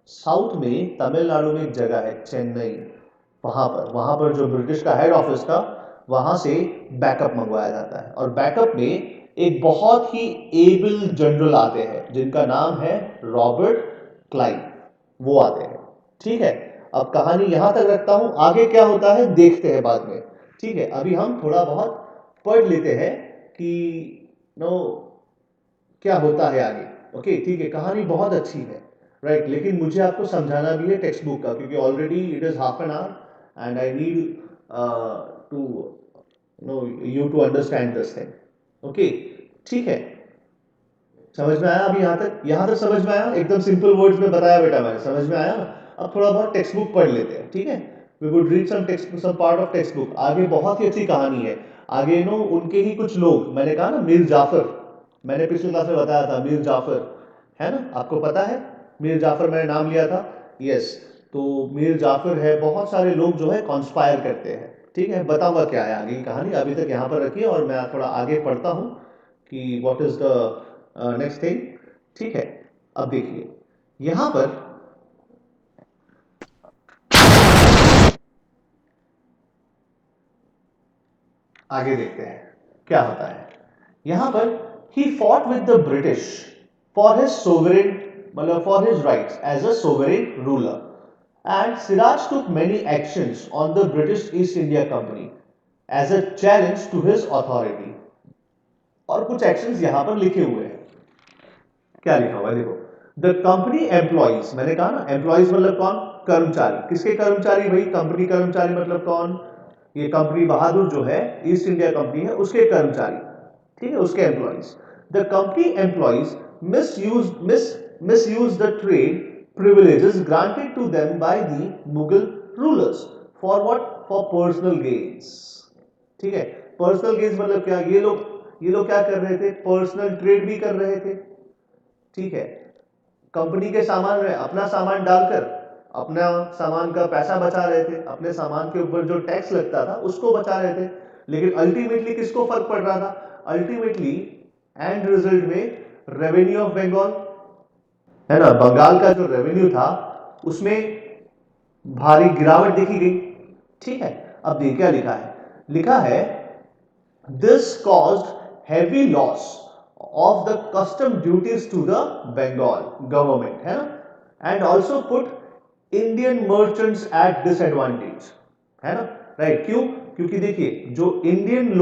साउथ में तमिलनाडु में एक जगह है चेन्नई, वहां पर जो ब्रिटिश का हेड ऑफिस था, वहां से बैकअप मंगवाया जाता है। और बैकअप में एक बहुत ही एबल जनरल आते हैं जिनका नाम है रॉबर्ट क्लाइव, वो आते हैं, ठीक है। अब कहानी यहां तक रखता हूं, आगे क्या होता है देखते हैं बाद में, ठीक है। अभी हम थोड़ा बहुत पढ़ लेते हैं कि नो क्या होता है आगे, ओके, ठीक है। कहानी बहुत अच्छी है, राइट, लेकिन मुझे आपको समझाना भी है टेक्स्ट बुक का, क्योंकि already it is half an hour and I need to know you to understand this thing, okay, ठीक है। समझ में आया अभी यहां तक समझ में आया? एकदम सिंपल वर्ड्स में बताया बेटा मैंने, समझ में आया ना? अब थोड़ा बहुत टेक्स्ट बुक पढ़ लेते हैं, ठीक है। We would read some part of text book. आगे बहुत ही अच्छी कहानी है। आगे नो उनके ही कुछ लोग, मैंने कहा ना मीर जाफर, मैंने पिछली क्लास में बताया था मीर जाफर, है ना, आपको पता है मीर जाफर, मैंने नाम लिया था, यस। तो मीर जाफर है, बहुत सारे लोग जो है कॉन्स्पायर करते हैं, ठीक है। बताऊंगा क्या है आगे की कहानी, अभी तक यहाँ पर रखिए और मैं थोड़ा आगे पढ़ता हूँ कि what is the next thing, ठीक है। अब देखिए यहां पर आगे देखते हैं क्या होता है। यहां पर ही fought with the British for his sovereign, मतलब for his rights as a sovereign ruler, and Siraj took many actions on the British East India company as a challenge to his authority. और कुछ एक्शंस यहां पर लिखे हुए हैं, क्या लिखा हुआ है देखो। द कंपनी एम्प्लॉइज, मैंने कहा ना एम्प्लॉइज मतलब कौन? कर्मचारी। किसके कर्मचारी भाई? कंपनी कर्मचारी मतलब कौन? ये कंपनी बहादुर जो है ईस्ट इंडिया कंपनी है उसके कर्मचारी, ठीक है, उसके employees. The company employees misuse the trade privileges granted to them by the Mughal rulers for what? For personal gains, ठीक है। पर्सनल गेन्स मतलब क्या? ये लोग क्या कर रहे थे? पर्सनल ट्रेड भी कर रहे थे, ठीक है। कंपनी के सामान में अपना सामान डालकर अपना सामान का पैसा बचा रहे थे, अपने सामान के ऊपर जो टैक्स लगता था उसको बचा रहे थे। लेकिन अल्टीमेटली किसको फर्क पड़ रहा था? अल्टीमेटली एंड रिजल्ट में रेवेन्यू ऑफ बंगाल, है ना, बंगाल का जो रेवेन्यू था उसमें भारी गिरावट देखी गई, ठीक है। अब देखिए क्या लिखा है, लिखा है this caused heavy loss of the custom duties to the Bengal government, है ना, and also put Indian merchants at disadvantage, है ना, राइट। क्यों? क्योंकि देखिए जो इंडियन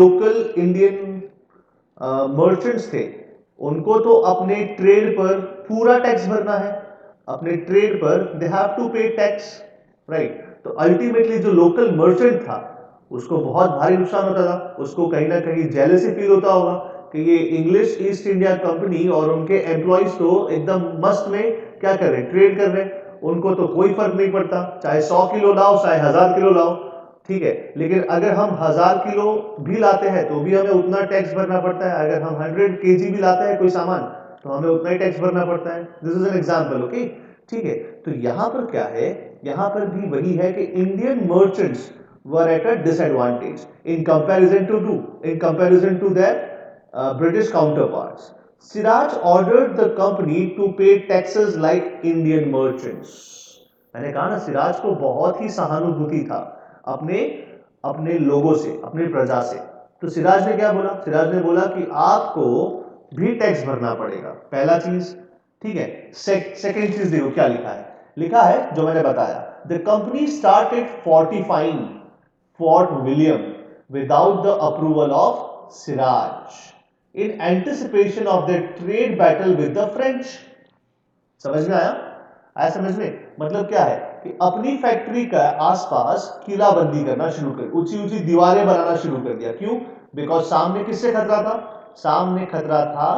मर्चेंट्स थे उनको तो अपने ट्रेड पर पूरा टैक्स भरना है, अपने ट्रेड पर they have to pay tax, right. तो अल्टीमेटली जो लोकल मर्चेंट था उसको बहुत भारी नुकसान होता था, उसको कहीं ना कहीं जेलसी फील होता होगा कि ये इंग्लिश ईस्ट इंडिया कंपनी और उनके एम्प्लॉइज तो एकदम मस्त में क्या कर रहे हैं? ट्रेड कर रहे हैं, उनको तो कोई फर्क नहीं पड़ता, चाहे 100 किलो लाओ चाहे 1000 किलो लाओ, ठीक है। लेकिन अगर हम 1000 किलो भी लाते हैं तो भी हमें उतना टैक्स भरना पड़ता है, अगर हम 100 केजी भी लाते हैं कोई सामान तो हमें उतना ही टैक्स भरना पड़ता है। This is an example, okay, ठीक है। तो यहां पर क्या है, यहां पर भी वही है कि Indian merchants were at a disadvantage in comparison to their British counterparts. Siraj ordered the company to pay taxes like Indian merchants. मैंने कहा ना सिराज को बहुत ही सहानुभूति था अपने अपने लोगों से, अपनी प्रजा से। तो सिराज ने क्या बोला? सिराज ने बोला कि आपको भी टैक्स भरना पड़ेगा, पहला चीज, ठीक है। सेकंड चीज देखो क्या लिखा है, लिखा है जो मैंने बताया, the company started fortifying fort William without the approval of Siraj in anticipation of the trade battle with the French. समझ में आया? आया समझ में? मतलब क्या है कि अपनी फैक्ट्री का आसपास किलाबंदी करना शुरू कर, ऊंची ऊंची दीवारें बनाना शुरू कर दिया। क्यों? बिकॉज सामने किससे खतरा था? सामने खतरा था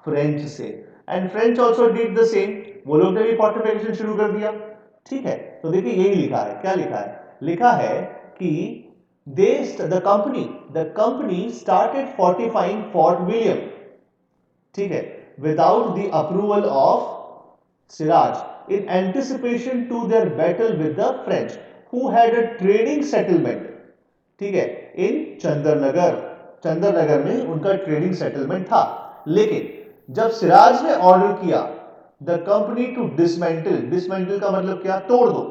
फ्रेंच से, and French also did the same, वो लोग ने भी फोर्टिफिकेशन शुरू कर दिया। ठीक है, तो देखिए यही लिखा है, क्या लिखा है? लिखा है कि the company started fortifying Fort William, ठीक है, without the approval of Siraj, in anticipation to their battle with the French, who had a trading settlement, ठीक है, इन चंदरनगर में उनका ट्रेडिंग सेटलमेंट था। लेकिन जब सिराज ने ऑर्डर किया द कंपनी टू डिसमेंटल का मतलब क्या? तोड़ दो,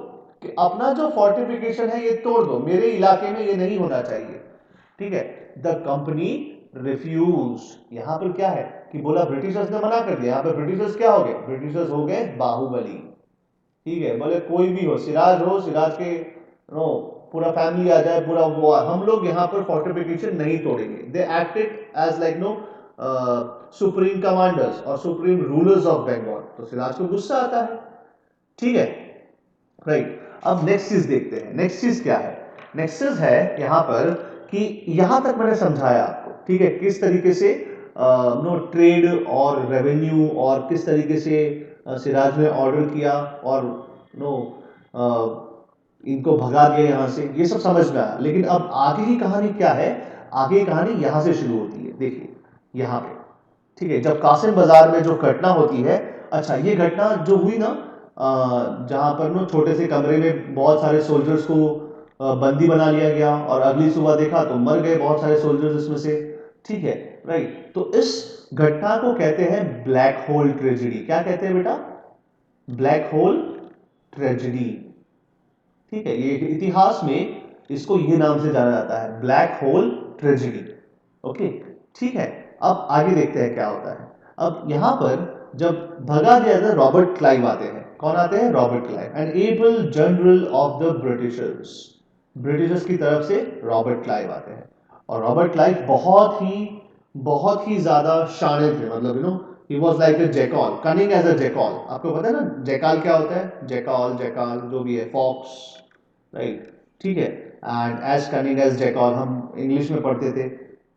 कि अपना जो फोर्टिफिकेशन है ये तोड़ दो, मेरे इलाके में ये नहीं होना चाहिए। ठीक है, द कंपनी रिफ्यूज। यहां पर क्या है कि बोला, ब्रिटिशर्स ने मना कर दिया। यहां पर ब्रिटिशर्स क्या हो गए? ब्रिटिशर्स हो गए बाहुबली। ठीक है, बोले कोई भी हो, सिराज के नो पूरा फैमिली आ जाए, पूरा वो, हम लोग यहाँ पर फोर्टिफिकेशन नहीं तोड़ेंगे। They acted as like no supreme commanders और सुप्रीम रूलर्स ऑफ बंगाल। तो सिराज को गुस्सा आता है। ठीक है, राइट। अब नेक्स्ट चीज देखते हैं। नेक्स्ट चीज क्या है? नेक्स्ट चीज है यहाँ पर कि यहां तक मैंने समझाया आपको, ठीक है, किस तरीके से नो ट्रेड और रेवेन्यू और किस तरीके से सिराज ने ऑर्डर किया और नो इनको भगा दिया यहां से, ये सब समझ में आया। लेकिन अब आगे की कहानी क्या है? आगे की कहानी यहां से शुरू होती है, देखिए यहां पे। ठीक है, जब कासिम बाजार में जो घटना होती है, अच्छा ये घटना जो हुई ना, जहां पर ना छोटे से कमरे में बहुत सारे सोल्जर्स को बंदी बना लिया गया और अगली सुबह देखा तो मर गए बहुत सारे सोल्जर्स इसमें से। ठीक है, राइट। तो इस घटना को कहते हैं ब्लैक होल ट्रेजेडी। क्या कहते हैं बेटा? Black hole tragedy. ठीक है, ये इतिहास में इसको ये नाम से जाना जाता है, ब्लैक होल ट्रेजेडी। ओके, ठीक है। अब आगे देखते हैं क्या होता है। अब यहां पर जब भगा दिया था, रॉबर्ट क्लाइव आते हैं। कौन आते हैं? Robert Clive, an able general of the Britishers की तरफ से रॉबर्ट क्लाइव आते हैं। और रॉबर्ट क्लाइव बहुत ही ज्यादा शाणे थे, मतलब you know he was like a jackal, cunning as a jackal. आपको पता है ना जैकाल क्या होता है? जैकाल जो भी है, फॉक्स, राइट। ठीक है, and as cunning as jackal हम इंग्लिश में पढ़ते थे।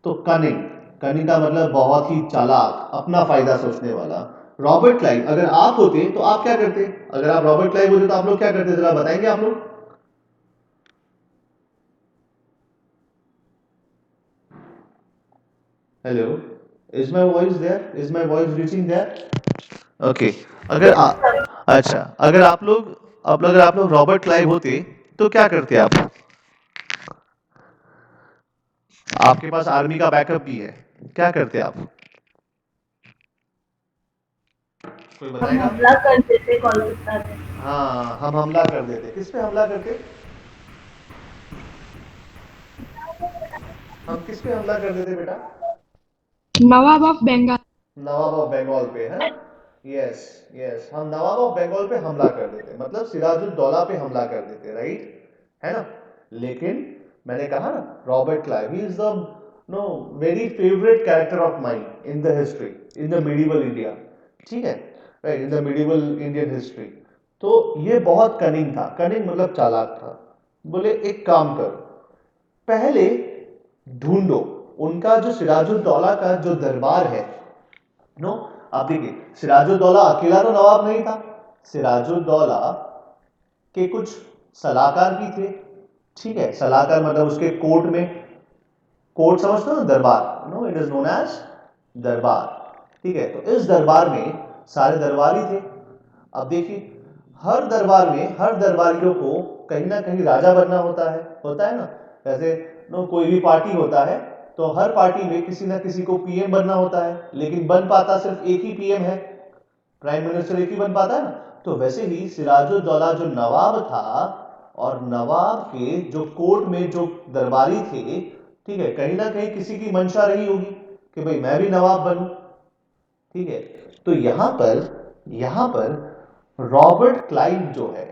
तो कनिंग का मतलब बहुत ही चालाक, अपना फायदा सोचने वाला। रॉबर्ट क्लाइव, अगर आप होते तो आप क्या करते? अगर आप रॉबर्ट क्लाइव होते तो आप लोग क्या करते? जरा बताएंगे आप लोग। Hello, is my voice there? Is my voice reaching there? Okay. अगर आ, अच्छा, अगर आप लोग रॉबर्ट क्लाइव होते तो क्या करते आप? आपके पास आर्मी का बैकअप भी है, क्या करते आप? कोई हम बताएगा? हमला कर देते कोलकाता में। हाँ, हम हमला कर देते। किस पे हमला करते? हम किस पे हमला कर देते बेटा? नवाब ऑफ बंगाल। नवाब ऑफ बंगाल पे, है ना? यस, यस, हम नवाब ऑफ बंगाल पे हमला कर देते, मतलब सिराजुद्दौला पे हमला कर देते, राइट, है ना? लेकिन मैंने कहा ना, Robert Clive, he is the know very favourite character of mine in the history, in the medieval India. ठीक है, right, in the medieval Indian history. तो ये बहुत कनिंग था। कनिंग मतलब चालाक था। बोले एक काम करो, पहले ढूंढो उनका जो सिराजुद्दौला का जो दरबार है। नो, आप देखिए, सिराजुद्दौला अकेला तो नवाब नहीं था। सिराजुद्दौला के कुछ सलाहकार भी थे। ठीक है, सलाहकार मतलब उसके कोर्ट में, कोर्ट समझते हो ना, दरबार, no, it is known as दरबार। ठीक है, तो इस दरबार में सारे दरबारी थे। अब देखिए, हर दरबारियों को कहीं ना कहीं राजा बनना होता है ना। जैसे नो कोई भी पार्टी होता है तो हर पार्टी में किसी ना किसी को पीएम बनना होता है, लेकिन बन पाता सिर्फ एक ही पीएम है, प्राइम मिनिस्टर एक ही बन पाता है ना। तो वैसे ही सिराजुद्दौला जो नवाब था, और नवाब के जो कोर्ट में जो दरबारी थे, ठीक है, कहीं ना कहीं किसी की मंशा रही होगी कि भाई मैं भी नवाब बनूं। ठीक है, तो यहां पर रॉबर्ट क्लाइव जो है,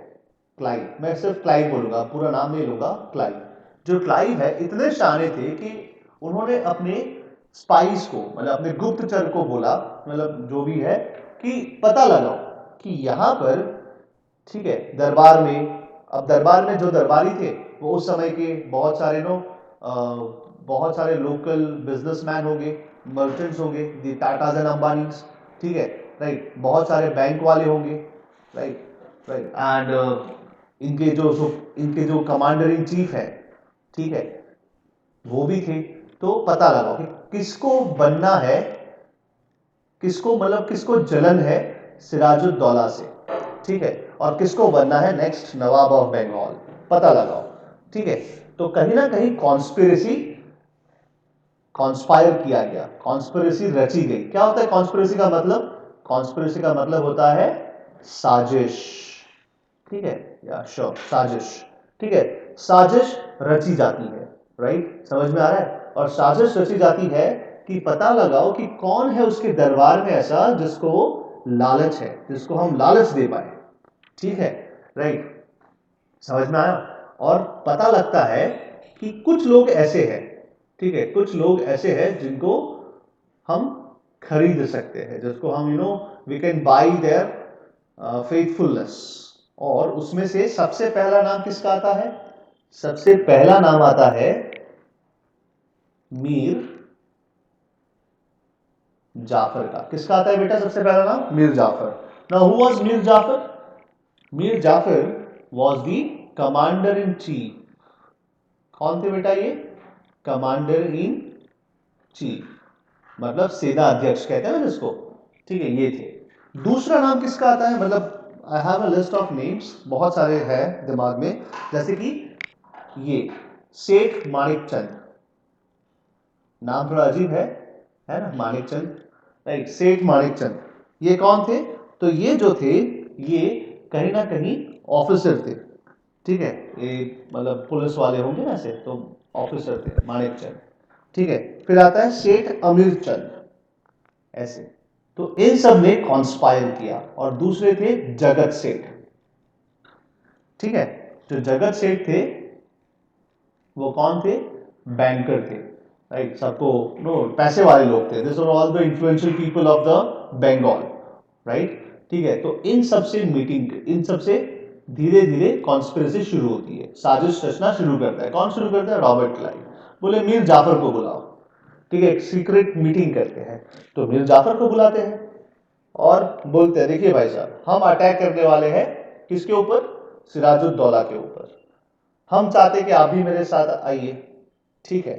क्लाइव, मैं सिर्फ क्लाइव बोलूंगा, पूरा नाम नहीं लूंगा, क्लाइव। जो क्लाइव है, इतने शाने थे कि उन्होंने अपने स्पाइस को, मतलब अपने गुप्तचर को बोला, मतलब जो भी है, कि पता लगाओ कि यहां पर ठीक है, दरबार में। अब दरबार में जो दरबारी थे वो उस समय के बहुत सारे बहुत सारे लोकल बिजनेसमैन होंगे, मर्चेंट्स होंगे, दी टाटाज एंड अंबानीज, ठीक है, राइट, बहुत सारे बैंक वाले होंगे, राइट राइट, एंड इनके जो कमांडर इन चीफ है, ठीक है, वो भी थे। तो पता लगाओ कि किसको बनना है, किसको जलन है सिराजुद्दौला से, ठीक है, और किसको बनना है नेक्स्ट नवाब ऑफ बंगाल, पता लगाओ, ठीक है। तो कहीं ना कहीं कॉन्स्पायर किया गया, कॉन्स्पिरेसी रची गई। क्या होता है कॉन्स्पिरेसी का मतलब? कॉन्स्पिरेसी का मतलब होता है साजिश, ठीक है, या श्योर, साजिश, ठीक है, साजिश रची जाती है, राइट, समझ में आ रहा है? और साजिश रची जाती है कि पता लगाओ कि कौन है उसके दरबार में ऐसा जिसको लालच है, जिसको हम लालच दे पाए, ठीक है, राइट, समझ में आया? और पता लगता है कि कुछ लोग ऐसे हैं, ठीक है, कुछ लोग ऐसे हैं जिनको हम खरीद सकते हैं, जिसको हम we can buy their faithfulness. और उसमें से सबसे पहला नाम किसका आता है? सबसे पहला नाम आता है मीर जाफर का। किसका आता है बेटा सबसे पहला नाम? Mir Jafar. Now who was Mir Jafar? Mir Jafar was the commander in chief. कौन थे बेटा ये? कमांडर इन चीफ, मतलब सेना अध्यक्ष कहते हैं ना जिसको, ठीक है, ये थे। दूसरा नाम किसका आता है? मतलब I have a list of names, बहुत सारे हैं दिमाग में, जैसे कि ये सेठ माणिकचंद, नाम थोड़ा अजीब है ना, माणिकचंद, राइट, सेठ माणिकचंद। ये कौन थे? तो ये जो थे ये कहीं ना कहीं ऑफिसर थे, ठीक है, ये मतलब पुलिस वाले होंगे ना ऐसे, तो ऑफिसर थे माणिकचंद, ठीक है। फिर आता है सेठ अमीरचंद, ऐसे। तो इन सब ने कॉन्स्पायर किया। और दूसरे थे जगत सेठ, ठीक है। जो जगत सेठ थे वो कौन थे? बैंकर थे, राइट, सबको पैसे वाले लोग थे। This are all the influential people of the Bengal, right, ठीक है। तो इन सबसे मीटिंग, इन सबसे धीरे धीरे कॉन्स्पिरेसी शुरू होती है, साजिश रचना शुरू करता है। कौन शुरू करता है? Robert Clive. बोले मीर जाफर को बुलाओ, ठीक है, एक सीक्रेट मीटिंग करते हैं। तो मीर जाफर को बुलाते हैं और बोलते हैं देखिए भाई साहब, हम अटैक करने वाले हैं किसके ऊपर? सिराजुद्दौला के ऊपर। हम चाहते कि आप भी मेरे साथ आइए, ठीक है,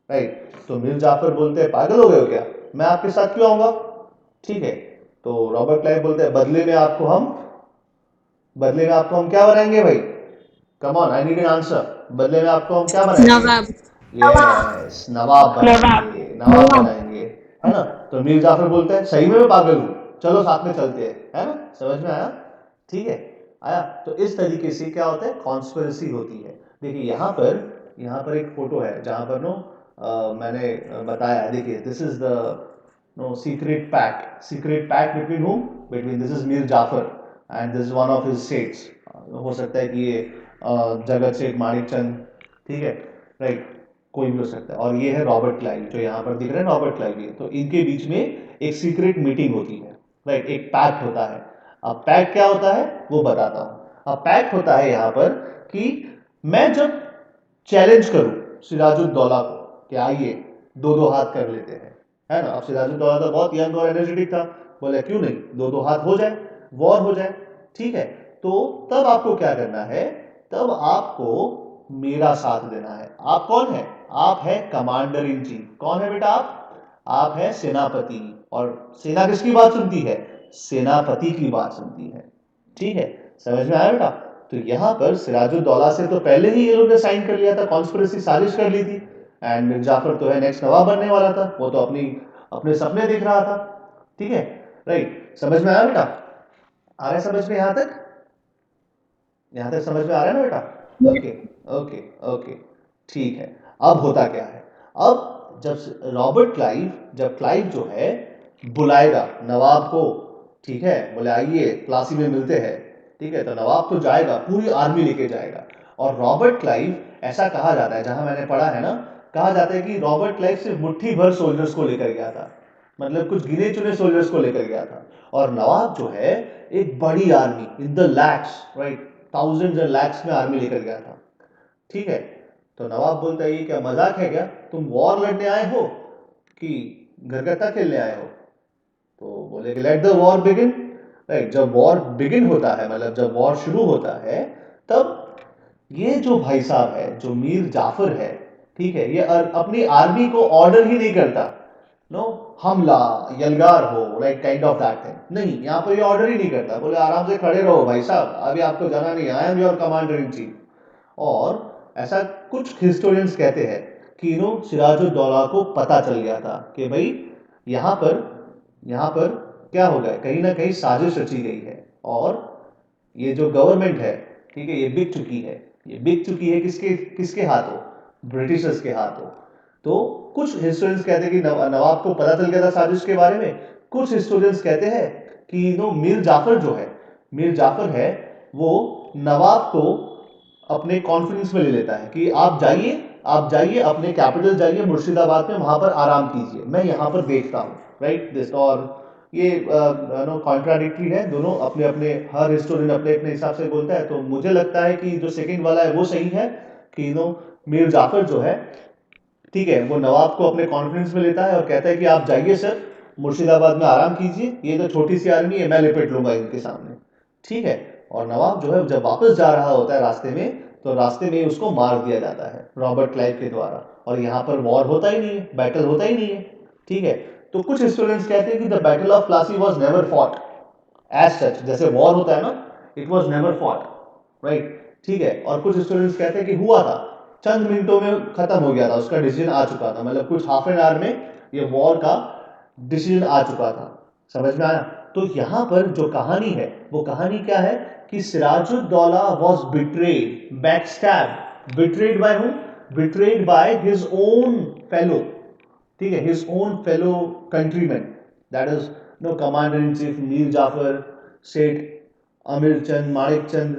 राइट। तो मीर जाफर बोलते हैं पागल हो गए हो क्या, मैं आपके साथ क्यों आऊंगा, ठीक है। तो रॉबर्ट क्लाइव बोलते हैं बदले में आपको हम क्या बनाएंगे भाई? Come on, I need an answer. बदले में आपको हम क्या बनाएंगे? नवाब। यस, नवाब बनाएंगे, नवाब बनाएंगे, है ना। तो मीर जाफर बोलते हैं सही में मैं पागल हूं, चलो साथ में चलते हैं, है ना, समझ में आया? ठीक है, आया। तो इस तरीके से क्या होता है? कॉन्स्पिरेसी होती है। देखिए यहाँ पर एक फोटो है जहां पर मैंने बताया, देखिए this is the secret pact between whom? Between, this is Mir Jafar and this one of his Seths. हो सकता है कि ये जगत सेठ माणिकचंद, ठीक है, राइट, कोई भी हो सकता है। और ये है रॉबर्ट क्लाइव, जो यहाँ पर दिख रहे हैं रॉबर्ट क्लाइव। ये तो इनके बीच में एक सीक्रेट मीटिंग होती है, राइट, एक पैक्ट होता है। अब पैक्ट क्या होता है वो बताता हूं। अब पैक्ट होता है यहाँ पर कि मैं जब चैलेंज करूं सिराजुद्दौला को कि आइए दो दो हाथ कर लेते हैं, है ना। अब सिराजुद्दौला तो बहुत यंग और एनर्जेटिक था, बोले क्यों नहीं, दो दो हाथ हो जाए, वॉर हो जाए, ठीक है। तो तब आपको क्या करना है? तब आपको मेरा साथ देना है। आप कौन है? आप है कमांडर इन चीफ। कौन है बेटा आप है सेनापति। और सेना किसकी बात सुनती है? सेनापति की बात सुनती है, ठीक है, समझ में आया बेटा? तो यहां पर सिराजुद्दौला से तो पहले ही ये लोग ने साइन कर लिया था, कॉन्स्पिरेसी साजिश कर ली थी। एंड मीर जाफर तो है नेक्स्ट नवाब बनने वाला था, वो तो अपने सपने देख रहा था, ठीक है, राइट, समझ में आया बेटा? आ रहा है समझ में यहां तक? यहां तक समझ में आ रहा है ना बेटा? ओके ओके ओके, ठीक है। अब होता क्या है? अब जब क्लाइव जो है बुलाएगा नवाब को, ठीक है, बोले आइए प्लासी में मिलते हैं, ठीक है, तो नवाब तो जाएगा, पूरी आर्मी लेके जाएगा। और रॉबर्ट क्लाइव, ऐसा कहा जाता है, जहां मैंने पढ़ा है ना, कहा जाता है कि रॉबर्ट क्लाइव सिर्फ मुट्ठी भर सोल्जर्स को लेकर गया था। मतलब कुछ गिने चुने सोल्जर्स को लेकर गया था। और नवाब जो है एक बड़ी army in the lakhs, right, thousands and lakhs में आर्मी लेकर गया था। ठीक है, तो नवाब बोलता है ये क्या मजाक है क्या, तुम वॉर लड़ने आए हो कि घरगत्ता खेलने आए हो? तो बोले कि let the war begin. Right, जब वॉर बिगिन होता है, मतलब जब वॉर शुरू होता है, तब ये जो भाई साहब है, जो मीर जाफर है, ठीक है, ये अपनी आर्मी को ऑर्डर ही नहीं करता, नो हमला यलगार हो, like kind of that thing, नहीं, यहाँ पर ये ऑर्डर ही नहीं करता, बोले आराम से खड़े रहो भाई साहब, अभी आपको जाना नहीं, I am your commander in chief. और ऐसा कुछ हिस्टोरियंस कहते हैं कि सिराजुद्दौला को पता चल गया था कि भाई यहाँ पर क्या हो गया, कहीं ना कहीं साजिश रची गई है, और ये जो गवर्नमेंट है, ठीक है, ये बिक चुकी है। ये बिक चुकी है किसके किसके हाथों? ब्रिटिशर्स के हाथों। तो कुछ हिस्टोरियंस कहते हैं कि नवाब को पता चल गया था साजिश के बारे में। कुछ हिस्टोरियंस कहते हैं कि मीर जाफर जो है, मीर जाफर है, वो नवाब को अपने कॉन्फिडेंस में ले लेता है कि आप जाइए अपने कैपिटल जाइए मुर्शिदाबाद में, वहां पर आराम कीजिए, मैं यहाँ पर देखता हूँ, राइट दिस। और ये कॉन्ट्राडिक्टरी है दोनों, अपने अपने, हर हिस्टोरियन अपने अपने हिसाब से बोलता है। तो मुझे लगता है कि जो सेकंड वाला है वो सही है कि मीर जाफर जो है, ठीक है, वो नवाब को अपने कॉन्फिडेंस में लेता है और कहता है कि आप जाइए सर, मुर्शिदाबाद में आराम कीजिए, ये तो छोटी सी आर्मी है, मैं लिपट लूंगा इनके सामने, ठीक है। और नवाब जो है जब वापस जा रहा होता है रास्ते में, तो रास्ते में ही उसको मार दिया जाता है रॉबर्ट क्लाइव के द्वारा, और यहाँ पर वॉर होता ही नहीं है, बैटल होता ही नहीं है, ठीक है। तो कुछ हिस्टोरियंस कहते हैं कि the battle of Plassey was never fought as such, जैसे वॉर होता है ना, it was never fought, right, ठीक है। और कुछ स्टूडेंट्स कहते हैं कि हुआ था, चंद मिनटों में खत्म हो गया था, उसका डिसीजन आ चुका था, मतलब कुछ हाफ एन आवर में ये वॉर का डिसीजन आ चुका था। समझ में आया? तो यहाँ पर जो कहानी है, वो कहानी क्या है कि Sirajuddaulah was betrayed, backstab, betrayed by whom, betrayed by his own fellow, ठीक है, his own fellow countryman, that is no commander in chief Mir Jafar, Seth Amir Chand, Manik Chand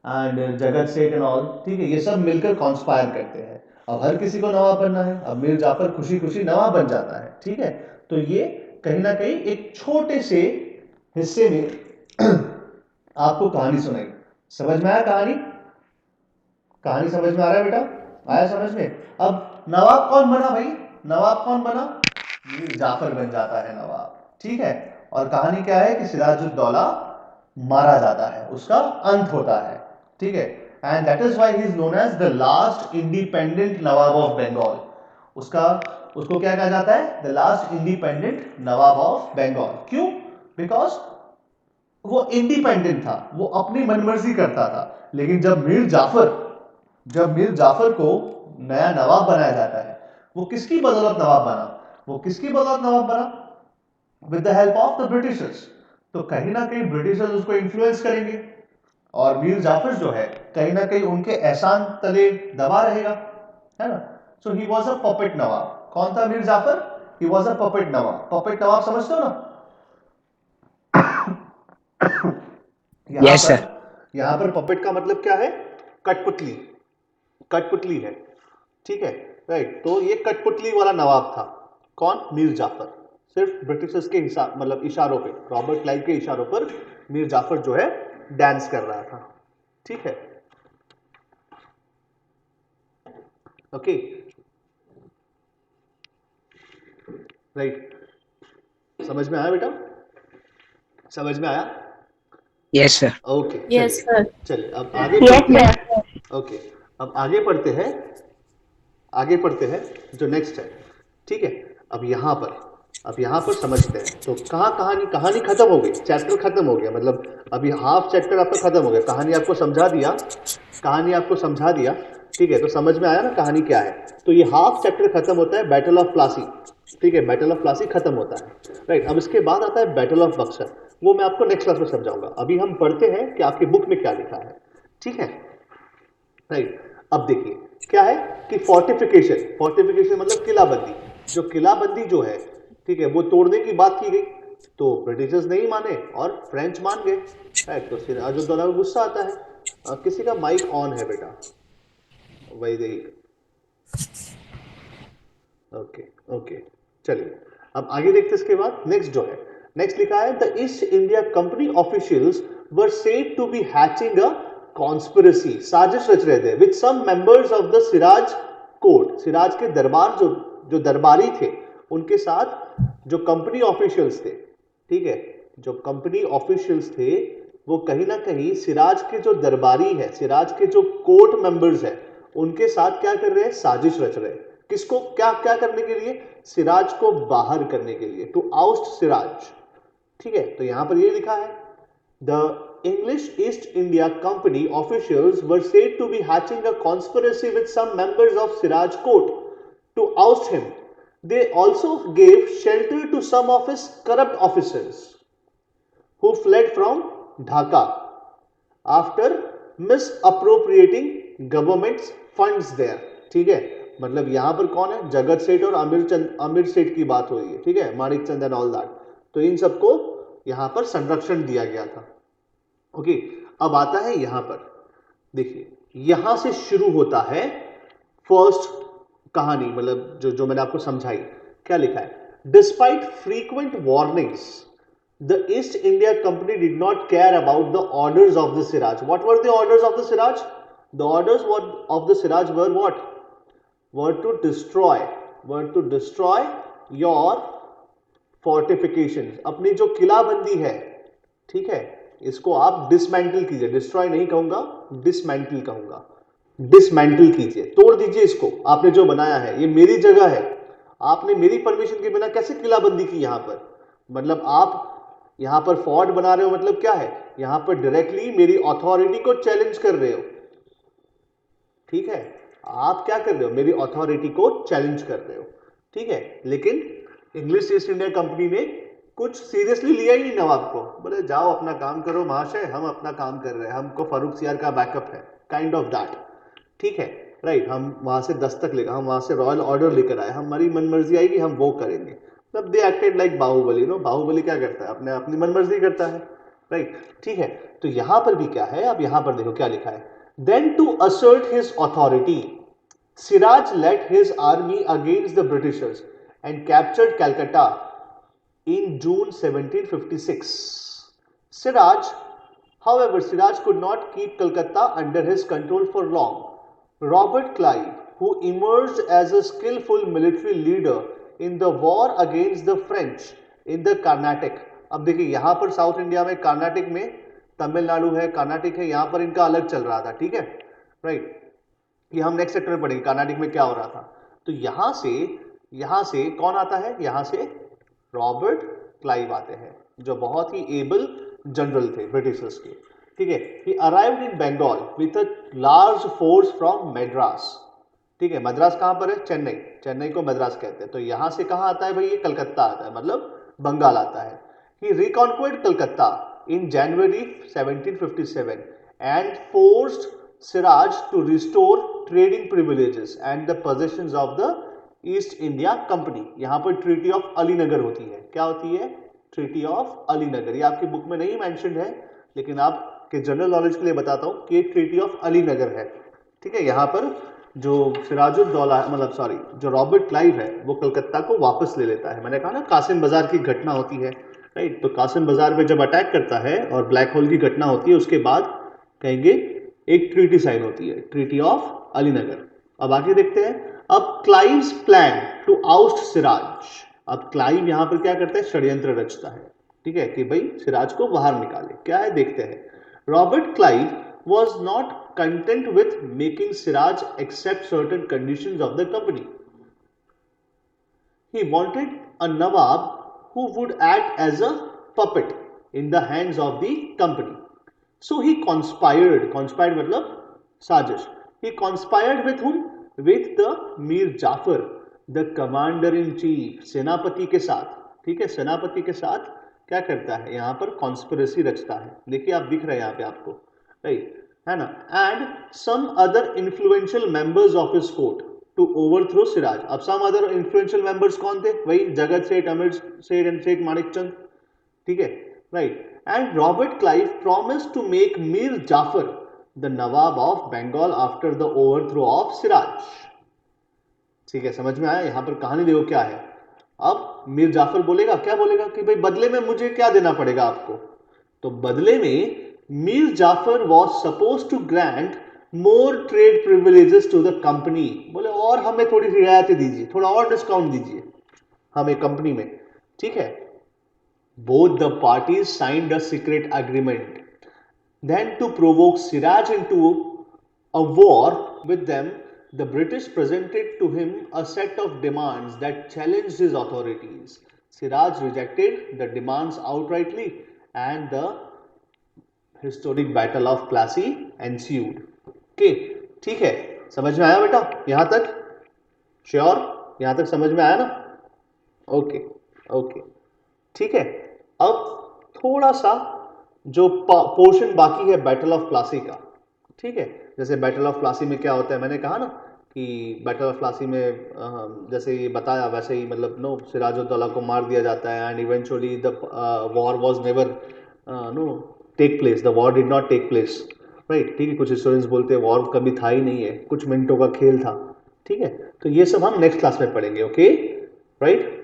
and जगत सेठ एंड ऑल, ठीक है, ये सब मिलकर कॉन्स्पायर करते हैं। अब हर किसी को नवाब बनना है, अब मीर जाफर खुशी खुशी नवाब बन जाता है, ठीक है। तो ये कहीं ना कहीं एक छोटे से हिस्से में आपको कहानी सुनाई। समझ में आया कहानी? कहानी समझ में आ रहा है बेटा? आया समझ में? अब नवाब कौन बना भाई? नवाब कौन बना? मीर जाफर बन जाता है नवाब, ठीक है। और कहानी क्या है कि सिराजुद्दौला मारा जाता है, उसका अंत होता है, ठीक है। And that is why he is known as the last independent Nawab of Bengal. उसका उसको क्या कहा जाता है? The last independent Nawab of Bengal. क्यों? बिकॉज वो इंडिपेंडेंट था, वो अपनी मनमर्जी करता था। लेकिन जब मीर जाफर को नया नवाब बनाया जाता है, वो किसकी बदौलत नवाब बना? वो किसकी बदौलत नवाब बना? With the help of the Britishers. तो कहीं ना कहीं ब्रिटिशर्स उसको इन्फ्लुएंस करेंगे, और मीर जाफर जो है कहीं ना कहीं उनके एहसान तले दबा रहेगा, है ना। So he was a puppet nawab. कौन था Mir Jafar? He was a puppet nawab. Puppet nawab समझते हो ना? Yes sir. यहां पर पपेट का मतलब क्या है? कठपुतली, कठपुतली है, ठीक है, राइट। तो ये कठपुतली वाला नवाब था। कौन? मीर जाफर। सिर्फ ब्रिटिशर्स के हिसाब, मतलब इशारों पे, रॉबर्ट क्लाइव के इशारों पर मीर जाफर जो है डांस कर रहा था, ठीक है, ओके, राइट। समझ में आया बेटा? समझ में आया? Yes sir. Okay, Yes, sir. चलिए अब आगे Yes, बढ़ते हैं। sir. ओके, अब आगे पढ़ते हैं, आगे पढ़ते हैं जो नेक्स्ट है, ठीक है। अब यहाँ पर समझते हैं। तो कहानी खत्म हो गई, चैप्टर खत्म हो गया, मतलब अभी हाफ चैप्टर आपका खत्म हो गया, कहानी आपको समझा दिया, ठीक है। तो समझ में आया ना कहानी क्या है? तो ये हाफ चैप्टर खत्म होता है बैटल ऑफ प्लासी, ठीक है, बैटल ऑफ प्लासी खत्म होता है, राइट। अब इसके बाद आता है बैटल ऑफ बक्सर, वो मैं आपको नेक्स्ट क्लास में समझाऊंगा। अभी हम पढ़ते हैं कि आपकी बुक में क्या लिखा है, ठीक है, राइट। अब देखिए क्या है कि फोर्टिफिकेशन मतलब किलाबंदी। जो किलाबंदी जो है, ठीक है, वो तोड़ने की बात की गई, तो ब्रिटिशर्स नहीं माने और फ्रेंच मान गए, राइट। तो सिराजुद्दौला को गुस्सा आता है। किसी का माइक ऑन है बेटा? वही देखिए, ओके ओके, चलिए। अब आगे देखते इसके बाद नेक्स्ट जो है, नेक्स्ट लिखा है the East India Company officials were said to be hatching a conspiracy, साजिश रच रहे थे with some members of the Siraj court, Siraj के दरबार जो दरबारी थे उनके साथ जो कंपनी ऑफिशियल्स थे, ठीक है, जो कंपनी ऑफिशियल्स थे वो कहीं ना कहीं सिराज के जो दरबारी है, सिराज के जो कोर्ट मेंबर्स है उनके साथ क्या कर रहे हैं, साजिश रच रहे हैं। किसको क्या क्या करने के लिए, सिराज को बाहर करने के लिए, टू आउस्ट सिराज, ठीक है। तो यहां पर ये लिखा है the English East India Company officials were said to be hatching a conspiracy with some members of Siraj Court to oust him. They also gave shelter to some of his corrupt officers who fled from Dhaka after misappropriating government's funds there. ठीक है, मतलब यहां पर कौन है, जगत सेठ और अमीर सेठ की बात हो रही है, ठीक है, माणिक चंद एंड ऑल दैट। तो इन सबको यहां पर संरक्षण दिया गया था। ओके, अब आता है यहां पर, देखिए यहां से शुरू होता है फर्स्ट कहानी, मतलब जो मैंने आपको समझाई। क्या लिखा है, despite frequent warnings the East India Company did not care about the orders of the Siraj. What were the orders of the Siraj? The orders of the Siraj were what? Were to destroy your fortifications, अपनी जो किलाबंदी है, ठीक है, इसको आप dismantle कीजिए, destroy नहीं कहूंगा, डिसमेंटल कहूंगा, डिसमेंटल कीजिए, तोड़ दीजिए इसको, आपने जो बनाया है, ये मेरी जगह है, आपने मेरी परमिशन के बिना कैसे किलाबंदी की यहां पर, मतलब आप यहां पर फोर्ट बना रहे हो, मतलब क्या है, यहां पर डायरेक्टली मेरी अथॉरिटी को चैलेंज कर रहे हो, ठीक है, आप क्या कर रहे हो, मेरी अथॉरिटी को चैलेंज कर रहे हो, ठीक है। लेकिन इंग्लिश ईस्ट इंडिया कंपनी ने कुछ सीरियसली लिया ही नहीं नवाब को, बोले जाओ अपना काम करो महाशय, हम अपना काम कर रहे हैं, हमको फारूक सियार का बैकअप है, काइंड ऑफ दैट, ठीक है, राइट, हम वहां से दस्तक लेकर, हम वहां से रॉयल ऑर्डर लेकर आए, हमारी मनमर्जी आएगी हम वो करेंगे। तब they acted like Baahubali, no, Baahubali क्या करता है, अपने अपनी मनमर्जी करता है, राइट, ठीक है। तो यहां पर भी क्या है, अब यहां पर देखो क्या लिखा है, then to assert his authority Siraj led his army against the Britishers and captured Calcutta in June 1756. However, Siraj could not keep Calcutta under his control for long. Robert Clive, who emerged as a skillful military leader in the war against the French in the Carnatic. अब देखिए यहां पर south India में कर्नाटक में तमिलनाडु है, कर्नाटक है, यहां पर इनका अलग चल रहा था, ठीक है, राइट, ये हम नेक्स्ट सेक्टर में पढ़ेंगे कर्नाटक में क्या हो रहा था। तो यहां से कौन आता है, यहां से रॉबर्ट क्लाइव आते हैं, जो बहुत ही एबल जनरल थे ब्रिटिशर्स के, ठीक है। He arrived in Bengal with a large force from Madras, ठीक है, मद्रास कहां पर है, चेन्नई, चेन्नई को मद्रास कहते हैं। तो यहां से कहां आता है भाई, ये कलकत्ता आता है, मतलब बंगाल आता है। He reconquered Calcutta in January 1757 and forced Siraj to restore trading privileges and the possessions of the East India Company. यहां पर ट्रीटी ऑफ अलीनगर होती है, क्या होती है, ट्रीटी ऑफ अलीनगर, ये आपकी बुक में नहीं मेंशन है, लेकिन आपके जनरल नॉलेज के लिए बताता हूं कि एक ट्रीटी ऑफ अलीनगर है, ठीक है। यहां पर जो सिराजुद्दौला, मतलब सॉरी, जो रॉबर्ट क्लाइव है वो कलकत्ता को वापस ले लेता है। मैंने कहा ना कासिम बाजार की घटना होती है, राइट, तो कासिम बाजार पे जब अटैक करता है और ब्लैक होल की घटना होती है, उसके बाद कहेंगे एक ट्रीटी साइन होती है, ट्रीटी ऑफ अलीनगर। अब आगे देखते हैं, अब क्लाइव्स प्लान टू आउस्ट सिराज, अब क्लाइव यहां पर क्या करता है, षड्यंत्र रचता है, ठीक है, कि भाई सिराज को बाहर निकाले। क्या है देखते हैं, Robert Clive was not content with making Siraj accept certain conditions of the company. He wanted a Nawab who would act as a puppet in the hands of the company. So he conspired मतलब साजिश, he conspired with whom, with the Mir Jafar, the commander in chief, सेनापति के साथ, ठीक है, सेनापति के साथ क्या करता है, यहां पर कॉन्स्पिरेसी रचता है, देखिए आप दिख रहे हैं यहां पे आपको, राइट, है ना, and some other influential members of his court to overthrow Siraj. अब सम अदर इन्फ्लुएंशियल मेंबर्स कौन थे, वही जगत सेठ, अमीर सेठ एंड सेठ माणिक चंद, ठीक है, right, and Robert Clive promised to make Mir Jafar the Nawab of Bengal after the overthrow of Siraj. ठीक है, समझ में आया, यहां पर कहानी देखो क्या है, अब मीर जाफर बोलेगा, क्या बोलेगा कि भाई बदले में मुझे क्या देना पड़ेगा आपको, तो बदले में Mir Jafar was suppose to grant more trade privileges to the company, बोले और हमें थोड़ी रियायतें दीजिए, थोड़ा और डिस्काउंट दीजिए हमें कंपनी में, ठीक है। Both the parties signed a secret agreement, then to provoke Siraj into a war with them, the British presented to him a set of demands that challenged his authorities. Siraj rejected the demands outrightly, and the historic battle of Plassey ensued. Okay, ठीक है, समझ में आया बेटा यहां तक? Sure, यहां तक समझ में आया ना? ओके ओके, ठीक है। अब थोड़ा सा जो पोर्शन बाकी है बैटल ऑफ प्लासी का, ठीक है। जैसे बैटल ऑफ प्लासी में क्या होता है, मैंने कहा ना कि बैटल ऑफ प्लासी में जैसे ये बताया वैसे ही मतलब नो सिराजुद्दौला को मार दिया जाता है, and eventually the war was never no take place, the war did not take place, right, ठीक है। कुछ हिस्टोरियंस बोलते हैं वॉर कभी था ही नहीं है, कुछ मिनटों का खेल था, ठीक है। तो ये सब हम नेक्स्ट क्लास में पढ़ेंगे, ओके, राइट।